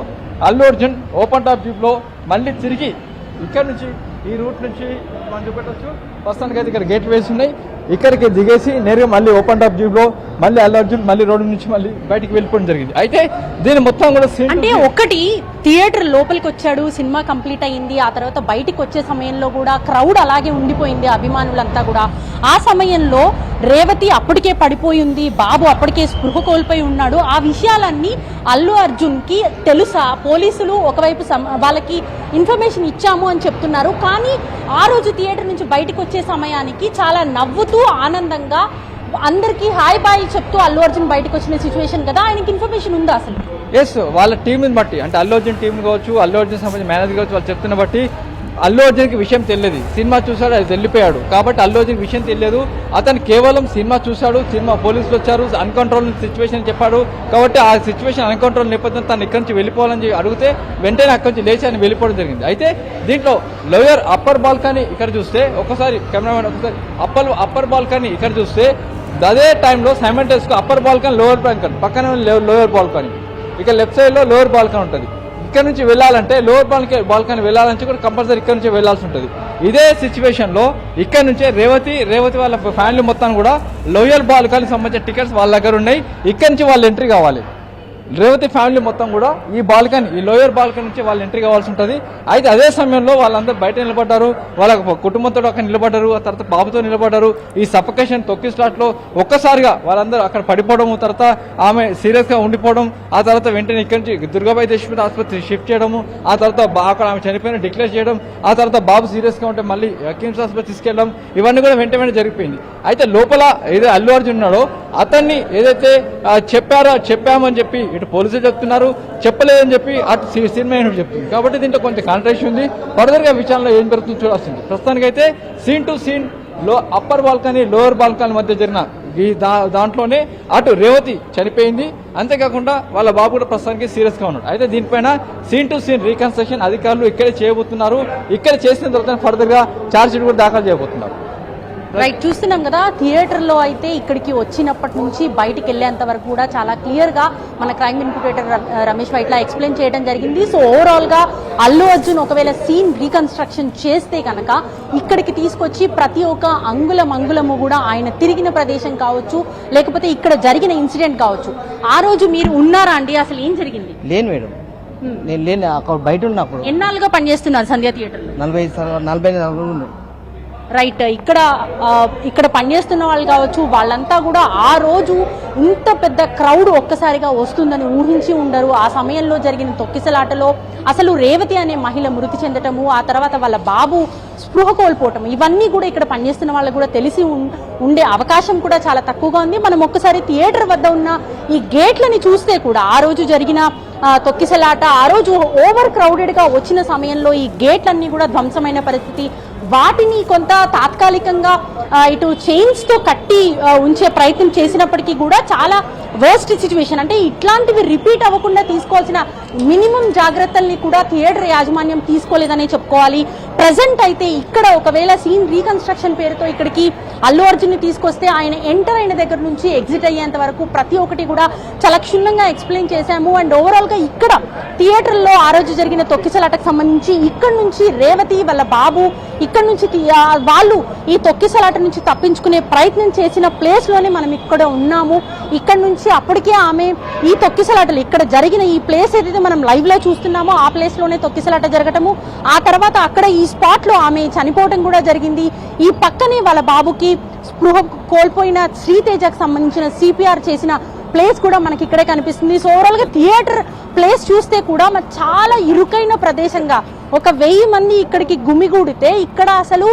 Allu Arjun open top jeep లో మళ్ళీ తిరిగి ఇక్కడ నుంచి ఈ రూట్ నుంచి మనం చూపెట్టచ్చు. ప్రస్తుతానికి అయితే ఇక్కడ గేట్ వేసి ఉన్నాయి. ఇక్కడికి దిగేసి నేరుగా మళ్ళీ ఓపెన్ టాప్ జీప్ లో మళ్ళీ అల్లు అర్జున్ మళ్ళీ రోడ్డు నుంచి మళ్ళీ బయటికి వెళ్ళిపోవడం జరిగింది. అయితే దీని మొత్తం కూడా అంటే ఒకటి థియేటర్ లోపలికి వచ్చాడు, సినిమా కంప్లీట్ అయ్యింది. ఆ తర్వాత బయటికి వచ్చే సమయంలో కూడా క్రౌడ్ అలాగే ఉండిపోయింది, అభిమానులంతా కూడా. ఆ సమయంలో రేవతి అప్పటికే పడిపోయింది, బాబు అప్పటికే స్పృహ కోల్పోయి ఉన్నాడు. ఆ విషయాలన్నీ అల్లు అర్జున్ కి తెలుసా? పోలీసులు ఒకవైపు వాళ్ళకి ఇన్ఫర్మేషన్ ఇచ్చాము అని చెప్తున్నారు. కానీ ఆ రోజు థియేటర్ నుంచి బయటకు వచ్చే సమయానికి చాలా నవ్వుతూ ఆనందంగా అందరికీ హాయ్ బాయ్ చెప్తూ అల్లు అర్జున్ బయటకు వచ్చిన సిచ్యువేషన్ కదా, ఆయనకి ఇన్ఫర్మేషన్ ఉందా అసలు? ఎస్, వాళ్ళ టీంని బట్టి అంటే అల్లు అర్జున్ టీం కావచ్చు, అల్లు అర్జున్ సంబంధించిన మేనేజర్ కావచ్చు, వాళ్ళు చెప్తున్న బట్టి అల్లు అర్జున్కి విషయం తెలియదు. సినిమా చూశాడు, అది వెళ్ళిపోయాడు. కాబట్టి అల్లు అర్జున్కి విషయం తెలియదు. అతను కేవలం సినిమా చూశాడు, సినిమా పోలీసులు వచ్చారు, అన్కంట్రోల్ సిచ్యువేషన్ చెప్పాడు. కాబట్టి ఆ సిచ్యువేషన్ అన్కంట్రోల్ నేపథ్యంలో తను ఇక్కడి నుంచి వెళ్ళిపోవాలని అడిగితే వెంటనే అక్కడి నుంచి లేచి ఆయన వెళ్ళిపోవడం జరిగింది. అయితే దీంట్లో లోయర్ అప్పర్ బాల్కనీ ఇక్కడ చూస్తే, ఒకసారి కెమెరామెన్ ఒకసారి అప్పర్ బాల్కనీ ఇక్కడ చూస్తే అదే టైంలో సైమల్టేనియస్గా అప్పర్ బాల్కనీ, లోవర్ బాల్కనీ పక్కన లోయర్ బాల్కనీ, ఇక లెఫ్ట్ సైడ్లో లోవర్ బాల్కనీ ఉంటుంది. ఇక్కడ నుంచి వెళ్ళాలంటే లోవర్ బాల్కనీ వెళ్ళాలంటే కూడా కంపల్సరీ ఇక్కడ నుంచి వెళ్ళాల్సి ఉంటుంది. ఇదే సిచ్యువేషన్లో ఇక్కడ నుంచే రేవతి వాళ్ళ ఫ్యామిలీ మొత్తం కూడా లోయర్ బాల్కనీ సంబంధించిన టికెట్స్ వాళ్ళ దగ్గర ఉన్నాయి. ఇక్కడ నుంచి వాళ్ళు ఎంట్రీ కావాలి. రేవతి ఫ్యామిలీ మొత్తం కూడా ఈ బాల్కనీ, ఈ లోయర్ బాల్కనీ నుంచి వాళ్ళు ఎంట్రీ కావాల్సి ఉంటుంది. అయితే అదే సమయంలో వాళ్ళందరూ బయట నిలబడ్డారు, వాళ్ళ కుటుంబంతో అక్కడ నిలబడ్డారు, ఆ తర్వాత బాబుతో నిలబడ్డారు. ఈ సఫకేషన్ తొక్కి స్లాట్లో ఒక్కసారిగా వాళ్ళందరూ అక్కడ పడిపోవడం, తర్వాత ఆమె సీరియస్గా ఉండిపోవడం, ఆ తర్వాత వెంటనే ఇక్కడి నుంచి దుర్గాబాయి దేశ్ముఖ్ ఆసుపత్రి షిఫ్ట్ చేయడము, ఆ తర్వాత అక్కడ ఆమె చనిపోయిన డిక్లేర్ చేయడం, ఆ తర్వాత బాబు సీరియస్గా ఉంటే మళ్ళీ కిమ్స్ ఆసుపత్రి తీసుకెళ్ళడం, ఇవన్నీ కూడా వెంటనే జరిగిపోయింది. అయితే లోపల ఏదైతే అల్లు అర్జున్ ఉన్నాడో అతన్ని ఏదైతే చెప్పామని చెప్పి ఇటు పోలీసులు చెప్తున్నారు, చెప్పలేదని చెప్పి అటు సినిమా చెప్తుంది. కాబట్టి దీంట్లో కొంచెం కాంట్రడిక్షన్ ఉంది. ఫర్దర్గా విచారణలో ఏం జరుగుతుందో చూడాల్సింది. ప్రస్తుతానికైతే scene to scene upper balcony, lower balcony మధ్య జరిగిన ఈ దాంట్లోనే అటు రేవతి చనిపోయింది, అంతేకాకుండా వాళ్ళ బాబు కూడా ప్రస్తుతానికి సీరియస్గా ఉన్నాడు. అయితే దీనిపైన సీన్ టు సీన్ రీకన్స్ట్రక్షన్ అధికారులు ఇక్కడే చేయబోతున్నారు. ఇక్కడ చేసిన తర్వాత ఫర్దర్గా ఛార్జ్ షీట్ కూడా దాఖలు చేయబోతున్నారు. రైట్, చూస్తున్నాం కదా, థియేటర్లో అయితే ఇక్కడికి వచ్చినప్పటి నుంచి బయటికి వెళ్ళేంత వరకు కూడా చాలా క్లియర్గా మన crime inspector Ramesh Vaitla explain చేయడం జరిగింది. సో ఓవరాల్గా అల్లు అర్జున్ ఒకవేళ సీన్ రీకన్స్ట్రక్షన్ చేస్తే కనుక ఇక్కడికి తీసుకొచ్చి ప్రతి ఒక్క అంగుళము కూడా ఆయన తిరిగిన ప్రదేశం కావచ్చు, లేకపోతే ఇక్కడ జరిగిన ఇన్సిడెంట్ కావచ్చు, ఆ రోజు మీరు ఉన్నారా అండి? అసలు ఏం జరిగింది? లేను మేడం, నేను లేని అక్కడ బయట ఉన్నప్పుడు. ఎన్నాళ్ళుగా పనిచేస్తున్నారు సంధ్యా థియేటర్లో? 40 రైట్, ఇక్కడ పనిచేస్తున్న వాళ్ళు కావచ్చు, వాళ్ళంతా కూడా ఆ రోజు ఇంత పెద్ద క్రౌడ్ ఒక్కసారిగా వస్తుందని ఊహించి ఉండరు. ఆ సమయంలో జరిగిన తొక్కిసలాటలో అసలు రేవతి అనే మహిళ మృతి చెందటము, ఆ తర్వాత వాళ్ళ బాబు స్పృహ కోల్పోవటం, ఇవన్నీ కూడా ఇక్కడ పనిచేస్తున్న వాళ్ళకు కూడా తెలిసి ఉండే అవకాశం కూడా చాలా తక్కువగా ఉంది. మనం ఒక్కసారి థియేటర్ వద్ద ఉన్న ఈ గేట్లని చూస్తే కూడా ఆ రోజు జరిగిన తొక్కిసలాట, ఆ రోజు ఓవర్ క్రౌడెడ్గా వచ్చిన సమయంలో ఈ గేట్లన్నీ కూడా ధ్వంసమైన పరిస్థితి. వాటిని కొంత తాత్కాలికంగా ఇటు చైన్స్తో కట్టి ఉంచే ప్రయత్నం చేసినప్పటికీ కూడా చాలా వర్స్ట్ సిచ్యువేషన్. అంటే ఇట్లాంటివి రిపీట్ అవ్వకుండా తీసుకోవాల్సిన మినిమం జాగ్రత్తల్ని కూడా థియేటర్ యాజమాన్యం తీసుకోలేదనే చెప్పుకోవాలి. ప్రజెంట్ అయితే ఇక్కడ ఒకవేళ సీన్ రీకన్స్ట్రక్షన్ పేరుతో ఇక్కడికి అల్లు అర్జున్ని తీసుకొస్తే ఆయన ఎంటర్ అయిన దగ్గర నుంచి ఎగ్జిట్ అయ్యేంత వరకు ప్రతి ఒక్కటి కూడా చాలా క్షుణ్ణంగా ఎక్స్ప్లెయిన్ చేశాము. అండ్ ఓవరాల్గా ఇక్కడ థియేటర్లో ఆ రోజు జరిగిన తొక్కిసలాటకు సంబంధించి ఇక్కడ నుంచి రేవతి వాళ్ళ బాబు ఇక్కడ నుంచి వాళ్ళు ఈ తొక్కిసలాట నుంచి తప్పించుకునే ప్రయత్నం చేసిన ప్లేస్లోనే మనం ఇక్కడ ఉన్నాము. ఇక్కడ నుంచి అప్పటికే ఆమె ఈ తొక్కిసలాటలు ఇక్కడ జరిగిన ఈ ప్లేస్ ఏదైతే మనం లైవ్లో చూస్తున్నామో ఆ ప్లేస్లోనే తొక్కిసలాట జరగటము, ఆ తర్వాత అక్కడ ఈ స్పాట్లో ఆమె చనిపోవడం కూడా జరిగింది. ఈ పక్కనే వాళ్ళ బాబుకి స్పృహ కోల్పోయిన శ్రీతేజకు సంబంధించిన సిపిఆర్ చేసిన ప్లేస్ కూడా మనకి ఇక్కడే కనిపిస్తుంది. సో ఓవరాల్గా థియేటర్ ప్లేస్ చూస్తే కూడా చాలా ఇరుకైన ప్రదేశంగా 1000 మంది ఇక్కడికి గుమిగూడితే ఇక్కడ అసలు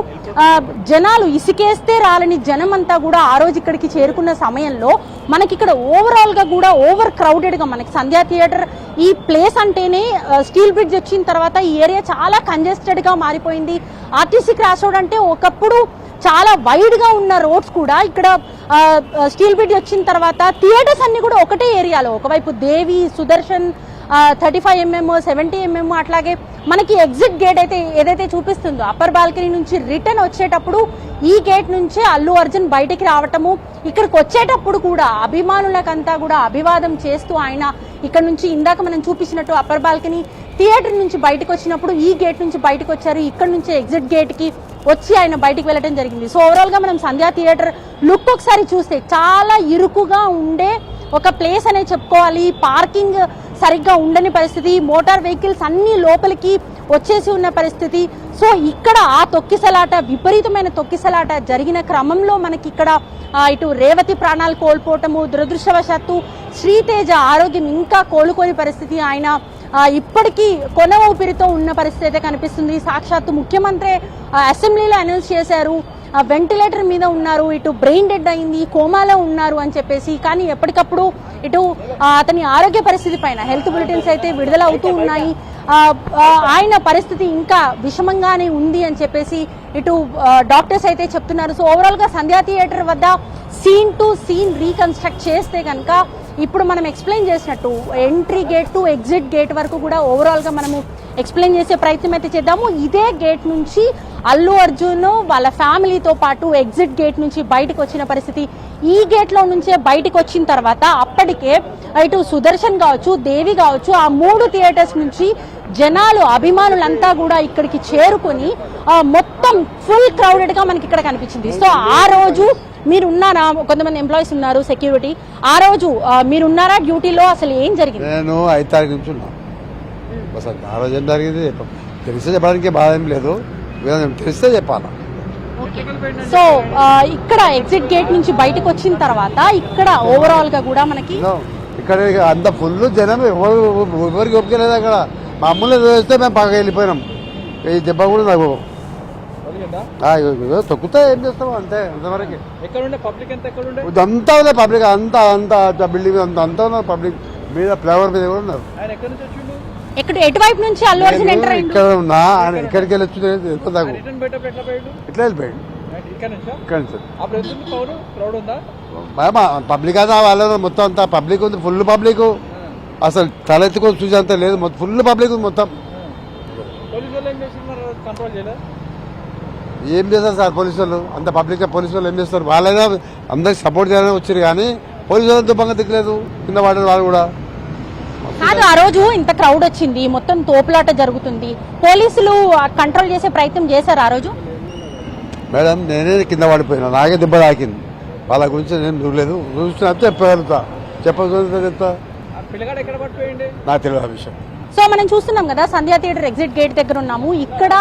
జనాలు ఇసుకేస్తే రాలని జనం అంతా కూడా ఆ రోజు ఇక్కడికి చేరుకున్న సమయంలో మనకి ఇక్కడ ఓవరాల్గా కూడా ఓవర్ క్రౌడెడ్గా మనకి సంధ్యా థియేటర్ ఈ ప్లేస్ అంటేనే స్టీల్ బ్రిడ్జ్ వచ్చిన తర్వాత ఈ ఏరియా చాలా కంజెస్టెడ్గా మారిపోయింది. ఆర్టీసీ క్రాస్ రోడ్ అంటే ఒకప్పుడు చాలా వైడ్గా ఉన్న రోడ్స్ కూడా ఇక్కడ స్టీల్ బ్రిడ్జ్ వచ్చిన తర్వాత థియేటర్స్ అన్ని కూడా ఒకటే ఏరియాలో, ఒకవైపు దేవి, సుదర్శన్, 35mm, 70mm, అట్లాగే మనకి ఎగ్జిట్ గేట్ అయితే ఏదైతే చూపిస్తుందో అప్పర్ బాల్కనీ నుంచి రిటర్న్ వచ్చేటప్పుడు ఈ గేట్ నుంచే అల్లు అర్జున్ బయటికి రావటము, ఇక్కడికి వచ్చేటప్పుడు కూడా అభిమానులకంతా కూడా అభివాదం చేస్తూ ఆయన ఇక్కడ నుంచి ఇందాక మనం చూపించినట్టు అప్పర్ బాల్కనీ థియేటర్ నుంచి బయటకు వచ్చినప్పుడు ఈ గేట్ నుంచి బయటకు వచ్చారు, ఇక్కడ నుంచి ఎగ్జిట్ గేట్కి వచ్చి ఆయన బయటికి వెళ్ళడం జరిగింది. సో ఓవరాల్గా మనం సంధ్యా థియేటర్ లుక్ ఒకసారి చూస్తే చాలా ఇరుకుగా ఉండే ఒక ప్లేస్ అనే చెప్పుకోవాలి. పార్కింగ్ సరిగ్గా ఉండని పరిస్థితి, మోటార్ వెహికల్స్ అన్ని లోపలికి వచ్చేసి ఉన్న పరిస్థితి. సో ఇక్కడ ఆ తొక్కిసలాట, విపరీతమైన తొక్కిసలాట జరిగిన క్రమంలో మనకి ఇక్కడ ఇటు రేవతి ప్రాణాలు కోల్పోవటము, దురదృష్టవశాత్తు శ్రీతేజ ఆరోగ్యం ఇంకా కోలుకోని పరిస్థితి, ఆయన ఇప్పటికీ కొన ఊపిరితో ఉన్న పరిస్థితి అయితే కనిపిస్తుంది. సాక్షాత్తు ముఖ్యమంత్రి అసెంబ్లీలో అనౌన్స్ చేశారు వెంటిలేటర్ మీద ఉన్నారు, ఇటు బ్రెయిన్ డెడ్ అయింది, కోమాలో ఉన్నారు అని చెప్పేసి. కానీ ఎప్పటికప్పుడు ఇటు అతని ఆరోగ్య పరిస్థితి పైన హెల్త్ బులెటిన్స్ అయితే విడుదల అవుతూ ఉన్నాయి. ఆయన పరిస్థితి ఇంకా విషమంగానే ఉంది అని చెప్పేసి ఇటు డాక్టర్స్ అయితే చెప్తున్నారు. సో ఓవరాల్ గా సంధ్యా థియేటర్ వద్ద సీన్ టు సీన్ రీకన్స్ట్రక్ట్ చేస్తే కనుక ఇప్పుడు మనం ఎక్స్ప్లెయిన్ చేసినట్టు entry gate to exit gate వరకు కూడా ఓవరాల్ గా మనము ఎక్స్ప్లెయిన్ చేసే ప్రయత్నం అయితే చేద్దాము. ఇదే గేట్ నుంచి అల్లు అర్జున్ వాళ్ళ ఫ్యామిలీతో పాటు ఎగ్జిట్ గేట్ నుంచి బయటకు వచ్చిన పరిస్థితి. ఈ గేట్ లో నుంచే బయటకు వచ్చిన తర్వాత అప్పటికే ఇటు సుదర్శన్ కావచ్చు, దేవి కావచ్చు, ఆ 3 థియేటర్స్ నుంచి జనాలు అభిమానులంతా కూడా ఇక్కడికి చేరుకొని మొత్తం ఫుల్ క్రౌడెడ్ గా మనకి ఇక్కడ కనిపించింది. సో ఆ రోజు మీరు ఉన్నారా? కొంతమంది ఎంప్లాయీస్ ఉన్నారు, సెక్యూరిటీ. ఆ రోజు మీరు ఉన్నారా డ్యూటీలో? అసలు ఏం జరిగింది? నేను 5 తారీఖు నుంచి ఉన్నా. అసలు ఆ రోజు ఏం జరిగింది తెలిస్తే చెప్పడానికి బాధ ఏం లేదు, తెలిస్తే చెప్పాలా. సో ఇక్కడ ఎగ్జిట్ గేట్ నుంచి బయటకు వచ్చిన తర్వాత ఇక్కడ ఓవరాల్ గా కూడా మనకి ఇక్కడ అంత ఫుల్ జనం, ఎవరికి ఒప్పుకోలేదు. అక్కడ మామూలు వేస్తే మేము బాగా వెళ్ళిపోయినాం. ఈ దెబ్బ కూడా నాకు తొక్కుతా ఏం చేస్తాం అంతే. అంతవరకు అంతా ఉంది పబ్లిక్, అంతా బిల్డింగ్ అంతా ఉన్నారు పబ్లిక్ మీద, ఫ్లైఓవర్ మీద కూడా ఉన్నారు. ఎటువైపు నుంచి అల్లు అర్జున్ ఎంటర్ అయ్యిండు? ఇక్కడ ఉన్నా ఆయన ఎక్కడికి వెళ్ళి వచ్చింది నాకు ఇట్లా వెళ్ళిపోయాడు. ఇక్కడ నుంచి పబ్లిక్ అంతా వాళ్ళ మొత్తం అంతా పబ్లిక్ ఉంది, ఫుల్ పబ్లిక్. అసలు తలెత్తుకొని చూసి అంతా లేదు, ఫుల్ పబ్లిక్ ఉంది మొత్తం. ఏం చేస్తారు సార్ పోలీసు వాళ్ళు? అంత పబ్లిక్ పోలీసు వాళ్ళు ఏం చేస్తారు? వాళ్ళైనా అందరికి సపోర్ట్ చేయాలని వచ్చారు కానీ పోలీసు వాళ్ళు దుబ్బంగా దిక్కలేదు, కింద పడ్డారు వాళ్ళు కూడా. కాదు, ఆ రోజు ఇంత క్రౌడ్ వచ్చింది, మొత్తం తోపులాట జరుగుతుంది, పోలీసులు కంట్రోల్ చేసే ప్రయత్నం చేశారు ఆ రోజు? మేడం నేనే కింద పడిపోయినా, నాకే దెబ్బ తాకింది. వాళ్ళ గురించి నేను చూడలేదు, చూసినా చెప్పగలుగుతా, చెప్తా నాకు తెలియదు ఆ విషయం. సో మనం చూస్తున్నాం కదా, సంధ్యా థియేటర్ ఎగ్జిట్ గేట్ దగ్గర ఉన్నాము. ఇక్కడ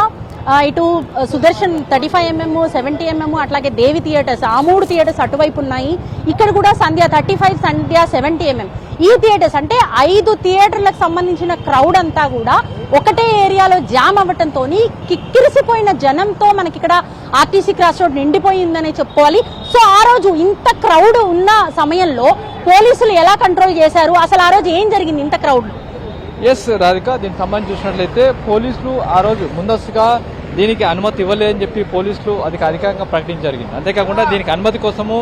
ఇటు సుదర్శన్ 35mm, 70mm, అట్లాగే దేవి థియేటర్స్, ఆ 3 థియేటర్స్ అటువైపు ఉన్నాయి. ఇక్కడ కూడా సంధ్యా 35, సంధ్యా 70mm. ఈ థియేటర్స్ అంటే 5 థియేటర్లకు సంబంధించిన క్రౌడ్ అంతా కూడా ఒకటే ఏరియాలో జామ్ అవ్వటంతో కిక్కిరిసిపోయిన జనంతో మనకి ఇక్కడ ఆర్టీసీ క్రాస్ రోడ్ నిండిపోయిందనే చెప్పుకోవాలి. సో ఆ రోజు ఇంత క్రౌడ్ ఉన్న సమయంలో పోలీసులు ఎలా కంట్రోల్ చేశారు? అసలు ఆ రోజు ఏం జరిగింది ఇంత క్రౌడ్? ఎస్ రాధిక, దీనికి సంబంధించి చూసినట్లయితే పోలీసులు ఆ రోజు ముందస్తుగా దీనికి అనుమతి ఇవ్వలేదని చెప్పి పోలీసులు అధికారికంగా ప్రకటించడం జరిగింది. అంతేకాకుండా దీనికి అనుమతి కోసము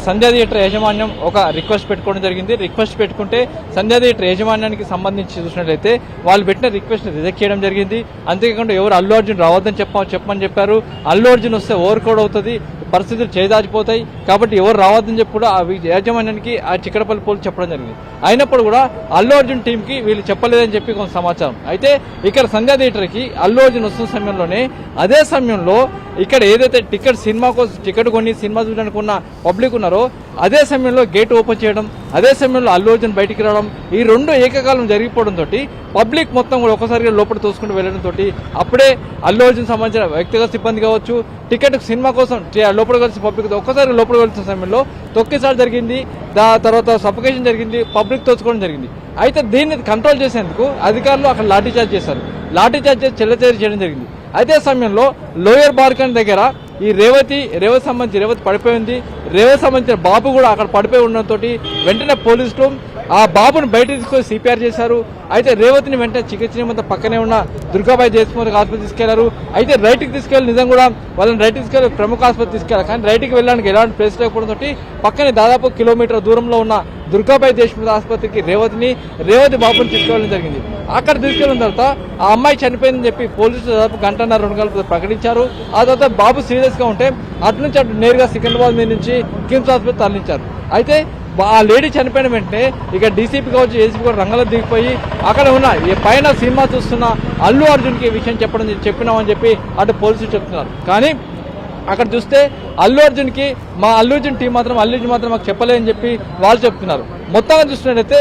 సంధ్యా థియేటర్ యాజమాన్యం ఒక రిక్వెస్ట్ పెట్టుకోవడం జరిగింది. రిక్వెస్ట్ పెట్టుకుంటే సంధ్యా థియేటర్ యాజమాన్యానికి సంబంధించి చూసినట్లయితే వాళ్ళు పెట్టిన రిక్వెస్ట్ రిజెక్ట్ చేయడం జరిగింది. అంతేకాకుండా ఎవరు అల్లు అర్జున్ రావద్దని చెప్పమని చెప్పారు. అల్లు అర్జున్ వస్తే ఓవర్కోడ్ అవుతుంది, పరిస్థితులు చేదాచిపోతాయి, కాబట్టి ఎవరు రావద్దని చెప్పి కూడా ఆ యాజమాన్యానికి ఆ చిక్కడపల్లి పోలీసు చెప్పడం జరిగింది. అయినప్పుడు కూడా అల్లు అర్జున్ టీంకి వీళ్ళు చెప్పలేదని చెప్పి కొంత సమాచారం. అయితే ఇక్కడ సంధ్యా థియేటర్కి అల్లు అర్జున్ వస్తున్న సమయంలోనే అదే సమయంలో ఇక్కడ ఏదైతే సినిమా కోసం టికెట్ కొని సినిమా చూడడానికి ఉన్న పబ్లిక్ ఉన్నారో అదే సమయంలో గేట్ ఓపెన్ చేయడం, అదే సమయంలో అల్లు అర్జున్ బయటికి రావడం, ఈ 2 ఏకకాలం జరిగిపోవడంతో పబ్లిక్ మొత్తం కూడా ఒకసారిగా లోపల తోసుకుంటూ వెళ్లడంతో అప్పుడే అల్లు అర్జున్ సంబంధించిన వ్యక్తిగత సిబ్బంది కావచ్చు, టికెట్ సినిమా కోసం లోపల కలిసి పబ్లిక్ ఒక్కసారి లోపల వెళ్తున్న సమయంలో తొక్కిసారి జరిగింది, తర్వాత సఫికేషన్ జరిగింది, పబ్లిక్ తోచుకోవడం జరిగింది. అయితే దీన్ని కంట్రోల్ చేసేందుకు అధికారులు అక్కడ లాఠీచార్జ్ చేశారు. లాఠీచార్జ్ చేసి చెల్లచేరి చేయడం జరిగింది. అదే సమయంలో లోయర్ బార్కన్ దగ్గర ఈ రేవతి పడిపోయింది. రేవతి సంబంధించిన బాబు కూడా అక్కడ పడిపోయి ఉండడంతో వెంటనే పోలీసులు ఆ బాబును బయట తీసుకొని సిపిఆర్ చేశారు. అయితే రేవతిని వెంటనే చికిత్స నిమిత్తం పక్కనే ఉన్న దుర్గాబాయి దేశముఖ్ ఆసుపత్రి తీసుకెళ్లారు. అయితే రైట్కి తీసుకెళ్లి నిజం కూడా వాళ్ళని రైట్కి తీసుకెళ్లి ప్రముఖ ఆసుపత్రి తీసుకెళ్లారు. కానీ రైట్కి వెళ్ళడానికి ఎలాంటి ప్లేస్ లేకపోవడంతో పక్కనే దాదాపు కిలోమీటర్ దూరంలో ఉన్న దుర్గాబాయి దేశముఖ్ ఆసుపత్రికి రేవతి బాబుని తీసుకెళ్లడం జరిగింది. అక్కడ తీసుకెళ్లిన తర్వాత ఆ అమ్మాయి చనిపోయిందని చెప్పి పోలీసులు దాదాపు 1.5 గంటలు ప్రకటించారు. ఆ తర్వాత బాబు సీరియస్ గా ఉంటే అటు నుంచి అటు నేరుగా సికింద్రాబాద్ మీద నుంచి కిమ్స్ ఆసుపత్రి తరలించారు. అయితే ఆ లేడీ చనిపోయిన వెంటనే ఇక డీసీపీ కావచ్చు, ఏసీపీ కూడా రంగంలో దిగిపోయి అక్కడ ఉన్న పైన సినిమా చూస్తున్న అల్లు అర్జున్కి ఈ విషయం చెప్పినామని చెప్పి అటు పోలీసులు చెప్తున్నారు. కానీ అక్కడ చూస్తే అల్లు అర్జున్కి మా అల్లు అర్జున్ టీం మాత్రం మాకు చెప్పలేదని చెప్పి వాళ్ళు చెప్తున్నారు. మొత్తంగా చూసినట్టయితే